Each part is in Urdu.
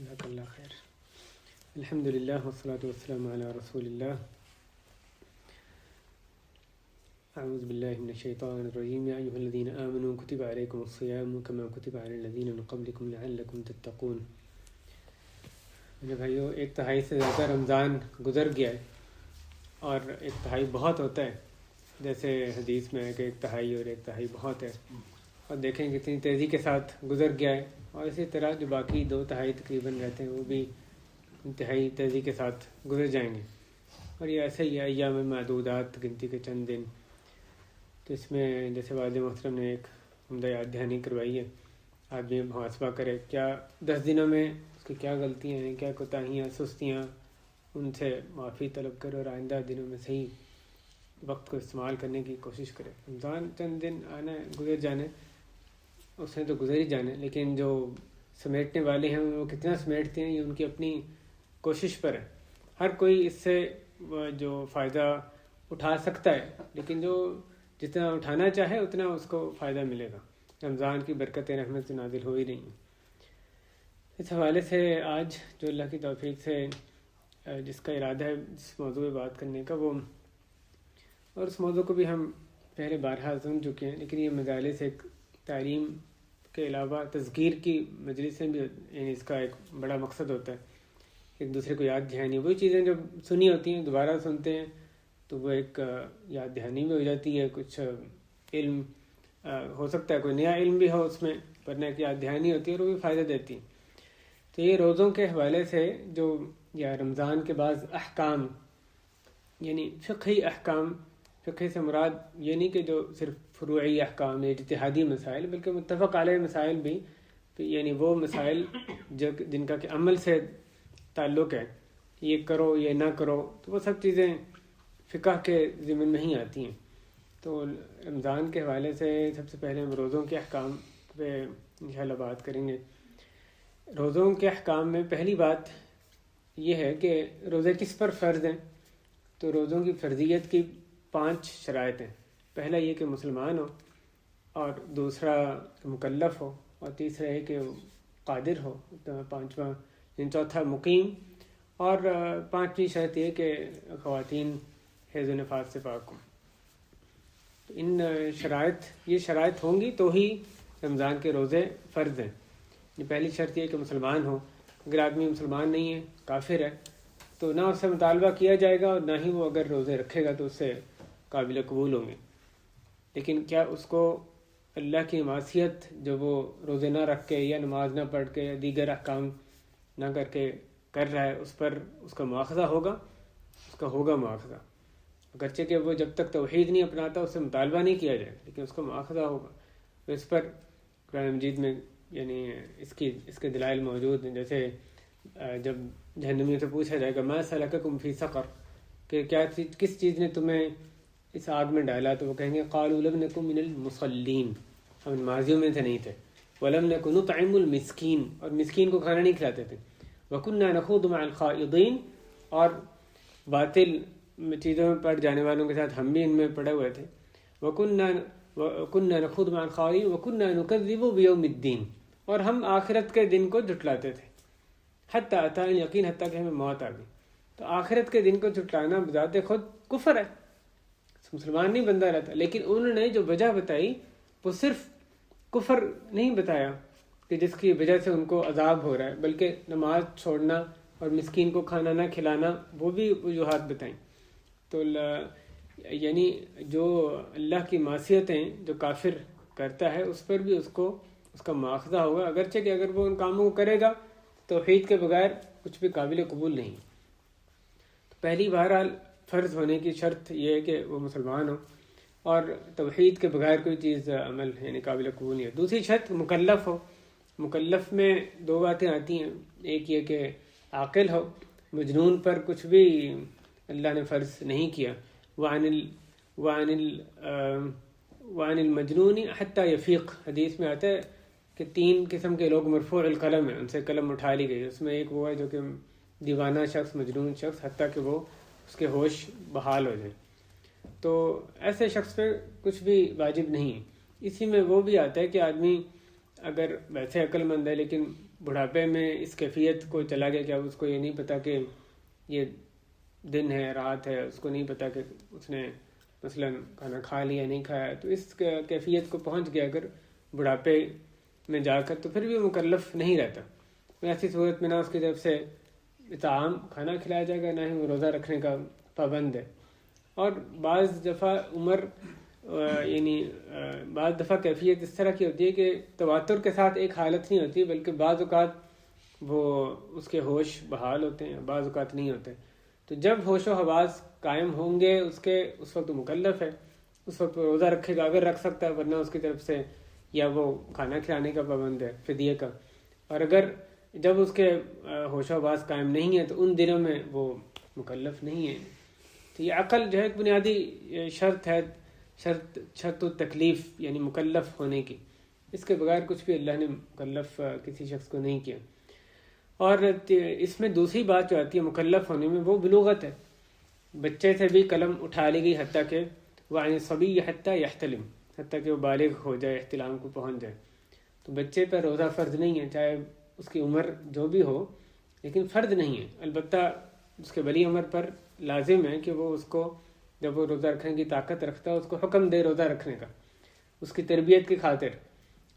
جزاک اللہ خیر. الحمد للہ والصلاة والسلام علی رسول اللہ. اعوذ باللہ من الشیطان الرجیم. یا ایھا الذین آمنوا کتب علیکم الصیام کما کتب علی الذین من قبلکم لعلکم تتقون. میرے بھائیو، 1/3 سے زیادہ رمضان گزر گیا ہے اور 1/3 بہت ہوتا ہے. جیسے حدیث میں ہے کہ 1/3 اور 1/3 بہت ہے، اور دیکھیں کتنی تیزی کے ساتھ گزر گیا ہے. اور اسی طرح جو باقی 2/3 تقریباً رہتے ہیں وہ بھی انتہائی تیزی کے ساتھ گزر جائیں گے. اور یہ ایسے ہی ایام معدودات، گنتی کے چند دن. تو اس میں جیسے والد محترم نے ایک عمدہ یاد دہانی کروائی ہے، آدمی محاسبہ کرے کیا 10 دنوں میں اس کی کیا غلطیاں ہیں، کیا کوتاہیاں، سستیاں، ان سے معافی طلب کرے اور آئندہ دنوں میں صحیح وقت کو استعمال کرنے کی کوشش کرے. رمضان چند دن آنا ہے، گزر جانے، اس نے تو گزر ہی جانے، لیکن جو سمیٹنے والے ہیں وہ کتنا سمیٹتے ہیں یہ ان کی اپنی کوشش پر ہے. ہر کوئی اس سے جو فائدہ اٹھا سکتا ہے، لیکن جو جتنا اٹھانا چاہے اتنا اس کو فائدہ ملے گا. رمضان کی برکتیں رحمت نازل ہو ہی رہی ہیں. اس حوالے سے آج جو اللہ کی توفیق سے جس کا ارادہ ہے جس موضوع پہ بات کرنے کا، وہ اور اس موضوع کو بھی ہم پہلے بارہا سن چکے ہیں، لیکن یہ مجالس ایک تعلیم کے علاوہ تذکیر کی مجلسیں بھی، یعنی اس کا ایک بڑا مقصد ہوتا ہے ایک دوسرے کو یاد دہانی. وہی چیزیں جو سنی ہوتی ہیں دوبارہ سنتے ہیں تو وہ ایک یاد دہانی بھی ہو جاتی ہے. کچھ علم ہو سکتا ہے کوئی نیا علم بھی ہو اس میں، پڑھنے کی یاد دہانی ہوتی ہے اور وہ بھی فائدہ دیتی ہے. تو یہ روزوں کے حوالے سے جو یا رمضان کے بعض احکام، یعنی فقہی احکام، فقہ سے مراد یہ نہیں کہ جو صرف فروعی احکام یا اجتہادی مسائل، بلکہ متفق علیہ مسائل بھی، یعنی وہ مسائل جن کا کہ عمل سے تعلق ہے، یہ کرو یہ نہ کرو، تو وہ سب چیزیں فقہ کے ضمن میں ہی آتی ہیں. تو رمضان کے حوالے سے سب سے پہلے ہم روزوں کے احکام پہ انشاءاللہ بات کریں گے. روزوں کے احکام میں پہلی بات یہ ہے کہ روزے کس پر فرض ہیں. تو روزوں کی فرضیت کی 5 شرائط ہیں. پہلا یہ کہ مسلمان ہو، اور دوسرا کہ مکلف ہو، اور تیسرا ہے کہ قادر ہو، چوتھا مقیم، اور 5ویں شرط یہ کہ خواتین حیض و نفاس سے پاک ہوں. تو یہ شرائط ہوں گی تو ہی رمضان کے روزے فرض ہیں. یہ پہلی شرط یہ کہ مسلمان ہو. اگر آدمی مسلمان نہیں ہے، کافر ہے، تو نہ اس سے مطالبہ کیا جائے گا اور نہ ہی وہ اگر روزے رکھے گا تو اس سے قابل قبول ہوں گے. لیکن کیا اس کو اللہ کی معصیت جو وہ روزے نہ رکھ کے یا نماز نہ پڑھ کے یا دیگر احکام نہ کر کے کر رہا ہے، اس پر اس کا مواخذہ ہوگا؟ اس کا ہوگا مواخذہ، اگرچہ کہ وہ جب تک توحید نہیں اپناتا اس سے مطالبہ نہیں کیا جائے، لیکن اس کا مواخذہ ہوگا. تو اس پر قرآن مجید میں یعنی اس کے دلائل موجود ہیں. جیسے جب جہنمیوں سے پوچھا جائے گا ما سلککم فی سقر، کہ کس چیز نے تمہیں اس آگ میں ڈالا، تو وہ کہیں گے قالوا لم نکن من المصلین، ہم نمازیوں میں سے نہیں تھے. ولم نکن نطعم المسکین، اور مسکین کو کھانا نہیں کھلاتے تھے. وکنا نخوض مع الخائضین، اور باطل چیزوں میں پڑ جانے والوں کے ساتھ ہم بھی ان میں پڑے ہوئے تھے. وکنا نخوض مع الخائضین وکنا نکذب بیوم الدین، اور ہم آخرت کے دن کو جھٹلاتے تھے. حتی اتانا الیقین، حتیٰ کہ ہمیں موت آ گئی. تو آخرت کے دن کو جھٹلانا بذات خود کفر ہے، مسلمان نہیں بندہ رہتا. لیکن انہوں نے جو وجہ بتائی وہ صرف کفر نہیں بتایا کہ جس کی وجہ سے ان کو عذاب ہو رہا ہے، بلکہ نماز چھوڑنا اور مسکین کو کھانا نہ کھلانا وہ بھی وجوہات بتائیں. تو یعنی جو اللہ کی معصیتیں جو کافر کرتا ہے اس پر بھی اس کا مواخذہ ہوگا، اگرچہ کہ اگر وہ ان کاموں کو کرے گا توحید کے بغیر کچھ بھی قابل قبول نہیں. تو پہلی بہرحال فرض ہونے کی شرط یہ ہے کہ وہ مسلمان ہو، اور توحید کے بغیر کوئی چیز عمل یعنی قابل قبول نہیں ہے. دوسری شرط مکلف ہو. مکلف میں 2 باتیں آتی ہیں. ایک یہ کہ عاقل ہو، مجنون پر کچھ بھی اللہ نے فرض نہیں کیا. وعن المجنون حتی یفیق، حدیث میں آتا ہے کہ 3 قسم کے لوگ مرفوع القلم ہیں، ان سے قلم اٹھا لی گئی. اس میں ایک وہ ہے جو کہ دیوانہ شخص، مجنون شخص، حتیٰ کہ وہ اس کے ہوش بحال ہو جائے. تو ایسے شخص پہ کچھ بھی واجب نہیں ہے. اسی میں وہ بھی آتا ہے کہ آدمی اگر ویسے عقل مند ہے لیکن بڑھاپے میں اس کیفیت کو چلا گیا کہ اب اس کو یہ نہیں پتہ کہ یہ دن ہے رات ہے، اس کو نہیں پتہ کہ اس نے مثلا کھانا کھا لیا نہیں کھایا، تو اس کیفیت کو پہنچ گیا اگر بڑھاپے میں جا کر، تو پھر بھی وہ مکلف نہیں رہتا۔ ایسی صورت میں نہ اس کی طرف سے اطعام کھانا کھلایا جائے گا، نہ ہی وہ روزہ رکھنے کا پابند ہے۔ اور بعض دفعہ بعض دفعہ کیفیت اس طرح کی ہوتی ہے کہ تواتر کے ساتھ ایک حالت نہیں ہوتی، بلکہ بعض اوقات وہ اس کے ہوش بحال ہوتے ہیں، بعض اوقات نہیں ہوتے۔ تو جب ہوش و حواس قائم ہوں گے اس وقت وہ مکلف ہے، اس وقت وہ روزہ رکھے گا اگر رکھ سکتا ہے، ورنہ اس کی طرف سے یا وہ کھانا کھلانے کا پابند ہے فدیے کا۔ اور اگر جب اس کے ہوش و حواس قائم نہیں ہے تو ان دنوں میں وہ مکلف نہیں ہے۔ تو یہ عقل جو ہے ایک بنیادی شرط ہے، شرط و تکلیف یعنی مکلف ہونے کی، اس کے بغیر کچھ بھی اللہ نے مکلف کسی شخص کو نہیں کیا۔ اور اس میں دوسری بات جو آتی ہے مکلف ہونے میں، وہ بلوغت ہے۔ بچے سے بھی قلم اٹھا لی گئی حتیٰ کہ وعن الصبی حتیٰ یحتلم، حتیٰ کہ وہ بالغ ہو جائے، احتلام کو پہنچ جائے۔ تو بچے پر روزہ فرض نہیں ہے، چاہے اس کی عمر جو بھی ہو، لیکن فرض نہیں ہے۔ البتہ اس کے ولی امر پر لازم ہے کہ وہ اس کو جب وہ روزہ رکھنے کی طاقت رکھتا ہے اس کو حکم دے روزہ رکھنے کا، اس کی تربیت کی خاطر،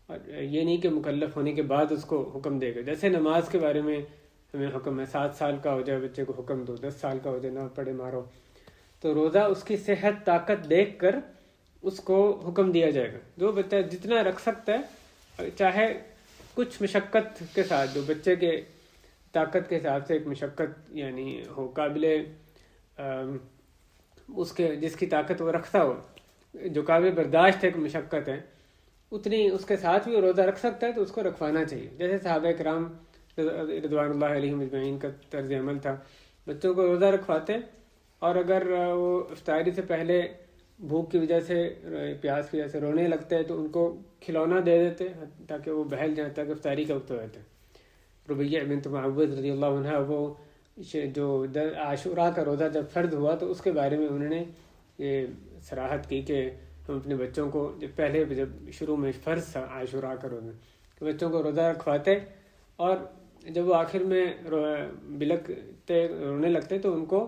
اور یہ نہیں کہ مکلف ہونے کے بعد اس کو حکم دے گا۔ جیسے نماز کے بارے میں ہمیں حکم ہے 7 سال کا ہو جائے بچے کو حکم دو، 10 سال کا ہو جائے نہ پڑھے مارو۔ تو روزہ اس کی صحت طاقت دیکھ کر اس کو حکم دیا جائے گا۔ جو بچہ جتنا رکھ سکتا ہے، چاہے کچھ مشقت کے ساتھ، جو بچے کے طاقت کے حساب سے ایک مشقت یعنی ہو، قابل اس کے جس کی طاقت وہ رکھتا ہو، جو قابل برداشت ایک مشقت ہے، اتنی اس کے ساتھ بھی وہ روزہ رکھ سکتا ہے تو اس کو رکھوانا چاہیے۔ جیسے صحابہ کرام رضوان اللہ علیہم اجمعین کا طرز عمل تھا، بچوں کو روزہ رکھواتے، اور اگر وہ افطاری سے پہلے بھوک کی وجہ سے، پیاس کی وجہ سے رونے لگتے ہیں تو ان کو کھلونا دے دیتے تاکہ وہ بہل جائیں، تاکہ افطاری کا وقت ہو جاتا ہے۔ ربیہ بنت معوذ رضی اللہ عنہ، وہ جو عاشوراء کا روزہ جب فرض ہوا تو اس کے بارے میں انہوں نے یہ صراحت کی کہ ہم اپنے بچوں کو جب شروع میں فرض تھا عاشوراء کا روزہ، تو بچوں کو روزہ رکھواتے، اور جب وہ آخر میں بلکتے رونے لگتے تو ان کو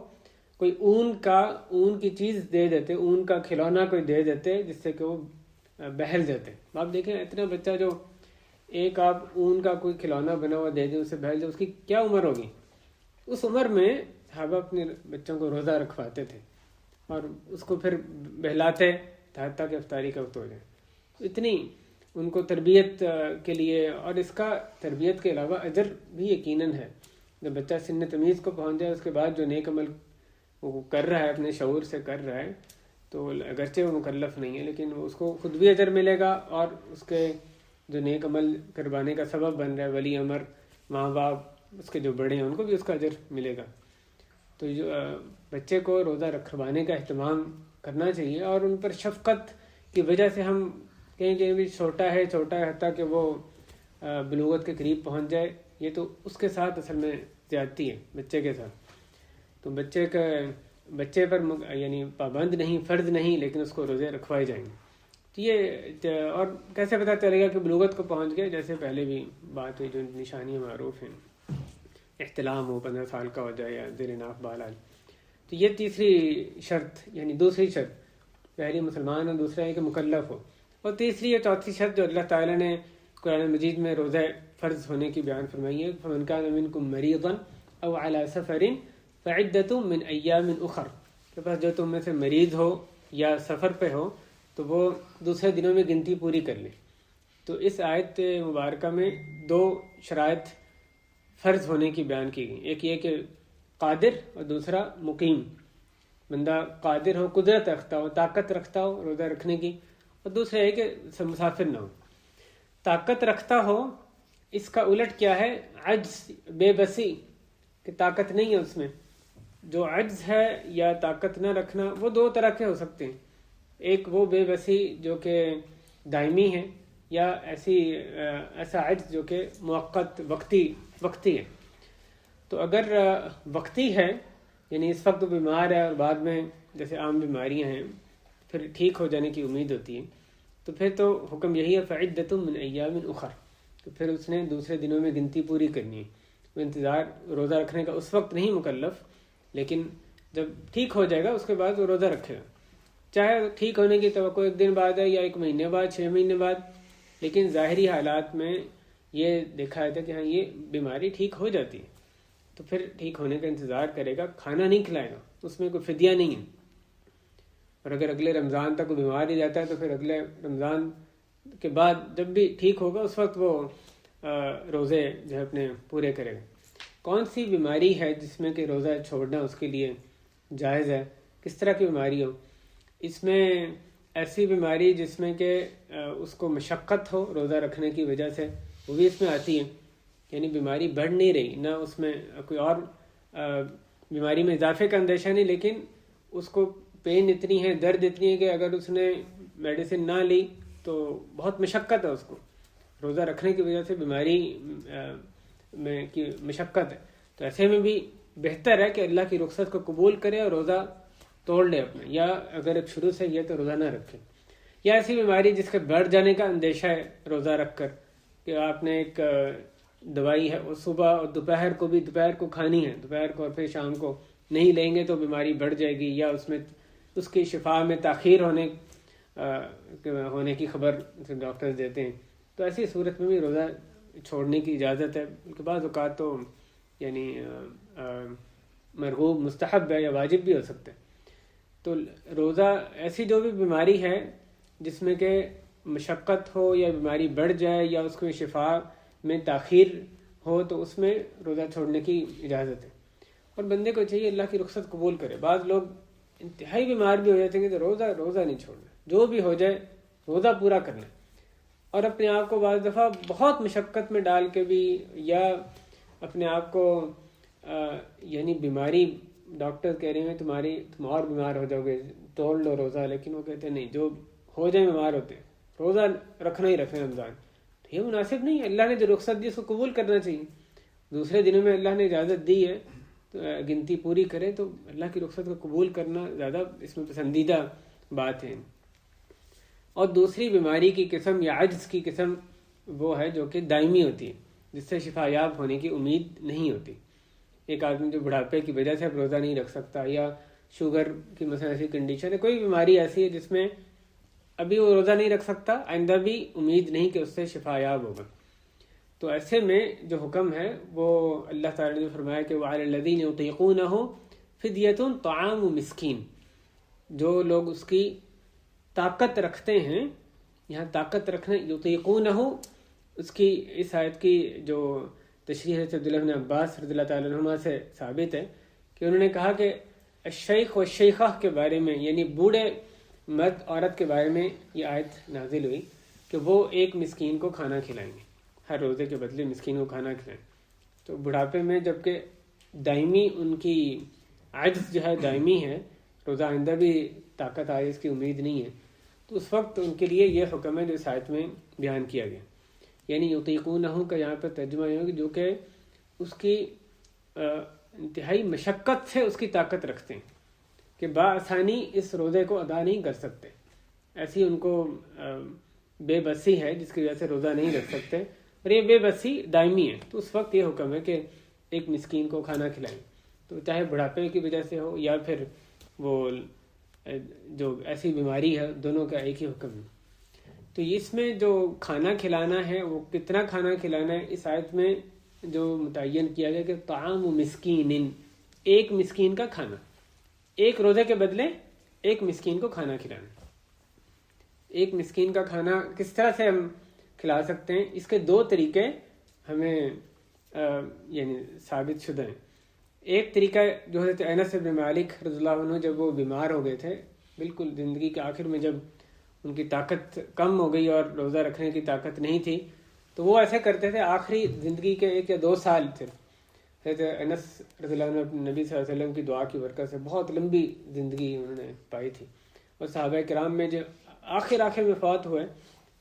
کوئی اون کی چیز دے دیتے، اون کا کھلونا کوئی دے دیتے جس سے کہ وہ بہل جاتے۔ آپ دیکھیں اتنا بچہ جو ایک آپ اون کا کوئی کھلونا بنا ہوا دے دیں، اسے بہل جائے، اس کی کیا عمر ہوگی؟ اس عمر میں صحابہ اپنے بچوں کو روزہ رکھواتے تھے اور اس کو پھر بہلاتے حتیٰ کہ افطاری کا وقت ہو جائے۔ اتنی ان کو تربیت کے لیے، اور اس کا تربیت کے علاوہ اجر بھی یقیناً ہے۔ جب بچہ سن تمیز کو پہنچ جائے، اس کے بعد جو نیک عمل وہ کر رہا ہے، اپنے شعور سے کر رہا ہے، تو اگرچہ وہ مکلف نہیں ہے لیکن اس کو خود بھی اجر ملے گا، اور اس کے جو نیک عمل کروانے کا سبب بن رہا ہے، ولی امر، ماں باپ، اس کے جو بڑے ہیں، ان کو بھی اس کا اجر ملے گا۔ تو بچے کو روزہ رکھوانے کا اہتمام کرنا چاہیے، اور ان پر شفقت کی وجہ سے ہم کہیں بھی چھوٹا ہے حتیٰ کہ وہ بلوغت کے قریب پہنچ جائے، یہ تو اس کے ساتھ اصل میں زیادتی ہے بچے کے ساتھ۔ تو بچے پر یعنی پابند نہیں، فرض نہیں، لیکن اس کو روزے رکھوائے جائیں گے۔ تو یہ اور کیسے پتہ چلے گا کہ بلوغت کو پہنچ گئے؟ جیسے پہلے بھی بات ہوئی، جو نشانیاں معروف ہیں، احتلام ہو، 15 سال کا ہو جائے، یا زیر ناف بال آئے۔ تو یہ تیسری شرط، یعنی دوسری شرط، پہلی مسلمان اور دوسرا ہے کہ مکلف ہو، اور تیسری یا چوتھی شرط جو اللہ تعالیٰ نے قرآن مجید میں روزہ فرض ہونے کی بیان فرمائی ہے، فَمَنْ كَانَ مِنْكُمْ مَرِيضًا أَوْ عَلَى سَفَرٍ فَعِدَّةٌ مِّنْ أَيَّامٍ أُخَرَ، کہ بس جو تم میں سے مریض ہو یا سفر پہ ہو تو وہ دوسرے دنوں میں گنتی پوری کر لے۔ تو اس آیت مبارکہ میں 2 شرائط فرض ہونے کی بیان کی گئی، ایک یہ کہ قادر، اور دوسرا مقیم، بندہ قادر ہو، قدرت رکھتا ہو، طاقت رکھتا ہو روزہ رکھنے کی، اور دوسرا یہ کہ مسافر نہ ہو۔ طاقت رکھتا ہو، اس کا الٹ کیا ہے؟ عجز، بے بسی، کہ طاقت نہیں ہے اس میں۔ جو عجز ہے یا طاقت نہ رکھنا، وہ 2 طرح کے ہو سکتے ہیں۔ ایک وہ بے بسی جو کہ دائمی ہے، یا ایسا عجز جو کہ موقت، وقتی ہے۔ تو اگر وقتی ہے، یعنی اس وقت بیمار ہے اور بعد میں جیسے عام بیماریاں ہیں پھر ٹھیک ہو جانے کی امید ہوتی ہے، تو پھر تو حکم یہی ہے فعدۃ من ایام اخر، تو پھر اس نے دوسرے دنوں میں گنتی پوری کرنی ہے. وہ انتظار روزہ رکھنے کا اس وقت نہیں مکلف، لیکن جب ٹھیک ہو جائے گا اس کے بعد وہ روزہ رکھے گا، چاہے ٹھیک ہونے کی توقع 1 دن بعد ہے یا 1 مہینے بعد، 6 مہینے بعد. لیکن ظاہری حالات میں یہ دیکھا جاتا ہے کہ ہاں یہ بیماری ٹھیک ہو جاتی ہے تو پھر ٹھیک ہونے کا انتظار کرے گا، کھانا نہیں کھلائے گا، اس میں کوئی فدیہ نہیں ہے. اور اگر اگلے رمضان تک وہ بیمار ہی جاتا ہے تو پھر اگلے رمضان کے بعد جب بھی ٹھیک ہوگا اس وقت وہ روزے جو ہے اپنے پورے کرے گا. کون سی بیماری ہے جس میں کہ روزہ چھوڑنا اس کے لیے جائز ہے؟ کس طرح کی بیماری ہو؟ اس میں ایسی بیماری جس میں کہ اس کو مشقت ہو روزہ رکھنے کی وجہ سے، وہ بھی اس میں آتی ہے. یعنی بیماری بڑھ نہیں رہی، نہ اس میں کوئی اور بیماری میں اضافے کا اندیشہ نہیں، لیکن اس کو پین اتنی ہے، درد اتنی ہے کہ اگر اس نے میڈیسن نہ لی تو بہت مشقت ہے اس کو، روزہ رکھنے کی وجہ سے بیماری میں کی مشقت ہے. تو ایسے میں بھی بہتر ہے کہ اللہ کی رخصت کو قبول کرے اور روزہ توڑ لے اپنا، یا اگر ایک شروع سے یہ تو روزہ نہ رکھے. یا ایسی بیماری جس کے بڑھ جانے کا اندیشہ ہے روزہ رکھ کر، کہ آپ نے ایک دوائی ہے وہ صبح اور دوپہر کو بھی، دوپہر کو کھانی ہے، دوپہر کو اور پھر شام کو نہیں لیں گے تو بیماری بڑھ جائے گی، یا اس میں اس کی شفا میں تاخیر ہونے کی خبر ڈاکٹر دیتے ہیں. تو ایسی صورت میں بھی روزہ چھوڑنے کی اجازت ہے. کے بعض اوقات تو یعنی مرغوب مستحب ہے یا واجب بھی ہو سکتا ہے. تو روزہ ایسی جو بھی بیماری ہے جس میں کہ مشقت ہو یا بیماری بڑھ جائے یا اس کو شفا میں تاخیر ہو تو اس میں روزہ چھوڑنے کی اجازت ہے. اور بندے کو چاہیے اللہ کی رخصت قبول کرے. بعض لوگ انتہائی بیمار بھی ہو جاتے ہیں کہ روزہ نہیں چھوڑنا، جو بھی ہو جائے روزہ پورا کرنا، اور اپنے آپ کو بعض دفعہ بہت مشقت میں ڈال کے بھی، یا اپنے آپ کو یعنی بیماری ڈاکٹر کہہ رہے ہیں تم اور بیمار ہو جاؤ گے، توڑ لو روزہ، لیکن وہ کہتے ہیں نہیں، جو ہو جائے بیمار ہوتے ہیں روزہ رکھنا ہی رکھنا رمضان. تو یہ مناسب نہیں ہے. اللہ نے جو رخصت دی اس کو قبول کرنا چاہیے. دوسرے دنوں میں اللہ نے اجازت دی ہے تو گنتی پوری کرے، تو اللہ کی رخصت کو قبول کرنا زیادہ اس میں پسندیدہ بات ہے. اور دوسری بیماری کی قسم یا عجز کی قسم وہ ہے جو کہ دائمی ہوتی ہے، جس سے شفا یاب ہونے کی امید نہیں ہوتی. ایک آدمی جو بڑھاپے کی وجہ سے اب روزہ نہیں رکھ سکتا، یا شوگر کی مثلا ایسی کنڈیشن ہے، کوئی بیماری ایسی ہے جس میں ابھی وہ روزہ نہیں رکھ سکتا، آئندہ بھی امید نہیں کہ اس سے شفا یاب ہوگا. تو ایسے میں جو حکم ہے وہ اللہ تعالی نے فرمایا کہ وَعَلَى الَّذِينَ يُطِيقُونَهُ فِدْيَةٌ طَعَامُ مِسْكِينٍ. جو لوگ اس کی طاقت رکھتے ہیں، یہاں طاقت رکھنا یطیقونہ، اس کی اس آیت کی جو تشریح ہے عبداللہ بن عباس رضی اللہ تعالیٰ عنہما سے ثابت ہے کہ انہوں نے کہا کہ الشیخ و الشیخہ کے بارے میں، یعنی بوڑھے مرد عورت کے بارے میں یہ آیت نازل ہوئی کہ وہ ایک مسکین کو کھانا کھلائیں گے، ہر روزے کے بدلے مسکین کو کھانا کھلائیں. تو بڑھاپے میں جبکہ دائمی ان کی عجز جو ہے دائمی ہے، روزہ آئندہ بھی طاقت آئے اس کی امید نہیں ہے، تو اس وقت ان کے لیے یہ حکم ہے جو اس آیت میں بیان کیا گیا. یعنی یطیقونہ کا یہاں پر ترجمہ یہ ہوگا جو کہ اس کی انتہائی مشقت سے اس کی طاقت رکھتے ہیں کہ بآسانی اس روزے کو ادا نہیں کر سکتے، ایسی ان کو بے بسی ہے جس کی وجہ سے روزہ نہیں رکھ سکتے، اور یہ بے بسی دائمی ہے. تو اس وقت یہ حکم ہے کہ ایک مسکین کو کھانا کھلائیں، تو چاہے بڑھاپے کی وجہ سے ہو یا پھر وہ جو ایسی بیماری ہے، دونوں کا ایک ہی حکم ہے. تو اس میں جو کھانا کھلانا ہے وہ کتنا کھانا کھلانا ہے، اس آیت میں جو متعین کیا گیا کہ طعام مسکین، ایک مسکین کا کھانا، ایک روزے کے بدلے ایک مسکین کو کھانا کھلانا. ایک مسکین کا کھانا کس طرح سے ہم کھلا سکتے ہیں؟ اس کے 2 طریقے ہمیں یعنی ثابت شدہ ہیں. ایک طریقہ جو حضرت انس بن مالک رضی اللہ عنہ جب وہ بیمار ہو گئے تھے، بالکل زندگی کے آخر میں جب ان کی طاقت کم ہو گئی اور روزہ رکھنے کی طاقت نہیں تھی، تو وہ ایسے کرتے تھے. آخری زندگی کے 1 یا 2 سال تھے. حضرت انس رضی اللہ عنہ اپنے نبی صلی اللہ علیہ وسلم کی دعا کی برکت سے بہت لمبی زندگی انہوں نے پائی تھی، اور صحابہ کرام میں جو آخر میں وفات ہوئے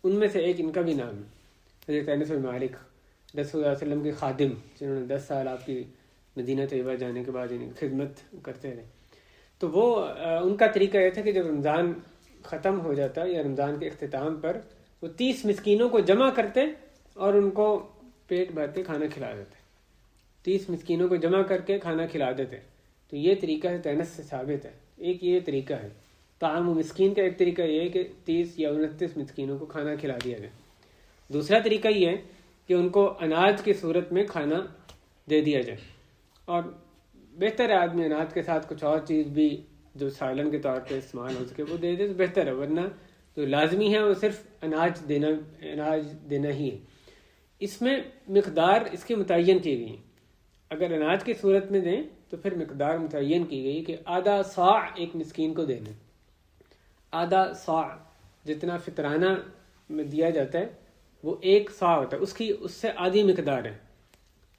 ان میں سے ایک ان کا بھی نام ہے، حضرت انس بن مالک رسول اللہ علیہ وسلم کے خادم، جنہوں نے 10 سال آپ کی مدینہ طیبہ جانے کے بعد ان خدمت کرتے رہے. تو وہ ان کا طریقہ یہ تھا کہ جب رمضان ختم ہو جاتا یا رمضان کے اختتام پر وہ 30 مسکینوں کو جمع کرتے اور ان کو پیٹ بھر کے کھانا کھلا دیتے، 30 مسکینوں کو جمع کر کے کھانا کھلا دیتے. تو یہ طریقہ تینس سے ثابت ہے. ایک یہ طریقہ ہے طعام و مسکین کا. ایک طریقہ یہ ہے کہ 30 یا 29 مسکینوں کو کھانا کھلا دیا جائے. دوسرا طریقہ یہ ہے کہ ان کو اناج کی صورت میں کھانا دے دیا جائے، اور بہتر ہے آدمی اناج کے ساتھ کچھ اور چیز بھی جو سالن کے طور پہ استعمال ہو سکے وہ دے دے تو بہتر ہے، ورنہ جو لازمی ہے وہ صرف اناج دینا ہی ہے. اس میں مقدار اس کی متعین کی گئی ہے. اگر اناج کی صورت میں دیں تو پھر مقدار متعین کی گئی کہ آدھا صاع ایک مسکین کو دینا. آدھا صاع جتنا فطرانہ میں دیا جاتا ہے وہ 1 صاع ہوتا ہے، اس سے آدھی مقدار ہے.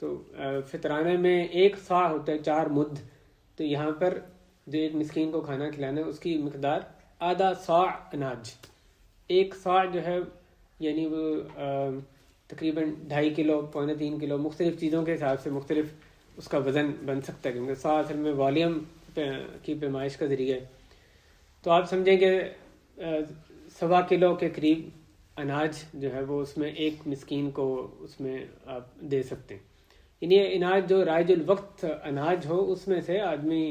تو فطرانہ میں 1 صاع ہوتا ہے 4 مد. تو یہاں پر جو ایک مسکین کو کھانا کھلانا ہے اس کی مقدار آدھا صاع اناج. 1 صاع جو ہے یعنی وہ تقریباً 2.5 کلو 2.25 کلو، مختلف چیزوں کے حساب سے مختلف اس کا وزن بن سکتا ہے، کیونکہ صاع اصل میں والیوم کی پیمائش کا ذریعہ ہے. تو آپ سمجھیں کہ 1.25 کلو کے قریب اناج جو ہے وہ اس میں ایک مسکین کو اس میں آپ دے سکتے ہیں. یعنی اناج جو رائج الوقت اناج ہو اس میں سے آدمی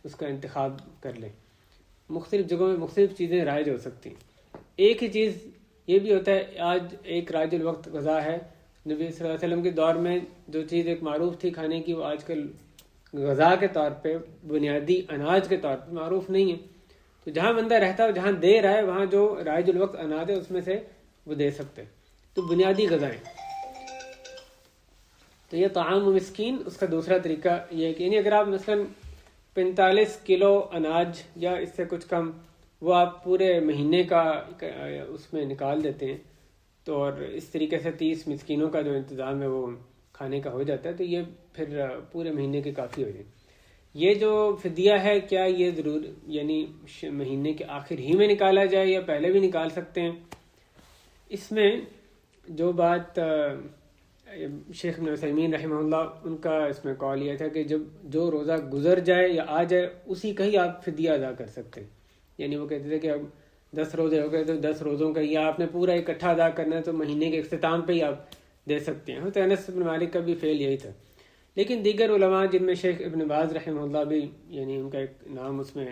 اس کا انتخاب کر لے. مختلف جگہوں میں مختلف چیزیں رائج ہو سکتی ہیں. ایک ہی چیز یہ بھی ہوتا ہے، آج ایک رائج الوقت غذا ہے، نبی صلی اللہ علیہ وسلم کے دور میں جو چیز ایک معروف تھی کھانے کی وہ آج کل غذا کے طور پہ، بنیادی اناج کے طور پہ معروف نہیں ہے. تو جہاں بندہ رہتا ہے جہاں دے رہا ہے وہاں جو رائج الوقت اناج ہے اس میں سے وہ دے سکتے ہیں. تو بنیادی غذائیں. تو یہ طعام و مسکین اس کا دوسرا طریقہ یہ ہے کہ یعنی اگر آپ مثلا 45 کلو اناج یا اس سے کچھ کم وہ آپ پورے مہینے کا اس میں نکال دیتے ہیں تو اور اس طریقے سے 30 مسکینوں کا جو انتظام ہے وہ کھانے کا ہو جاتا ہے، تو یہ پھر پورے مہینے کے کافی ہو جائے. یہ جو فدیہ ہے کیا یہ ضرور یعنی مہینے کے آخر ہی میں نکالا جائے یا پہلے بھی نکال سکتے ہیں؟ اس میں جو بات شیخ ابن عثیمین رحمہ اللہ ان کا اس میں قول یہ تھا کہ جب جو روزہ گزر جائے یا آ جائے اسی کا ہی آپ فدیہ ادا کر سکتے ہیں. یعنی وہ کہتے تھے کہ اب 10 روزے ہو گئے تو 10 روزوں کا یا آپ نے پورا اکٹھا ادا کرنا ہے تو مہینے کے اختتام پہ ہی آپ دے سکتے ہیں. تو انس بن مالک کا بھی فعل یہی تھا. لیکن دیگر علماء جن میں شیخ ابن باز رحمہ اللہ بھی یعنی ان کا ایک نام اس میں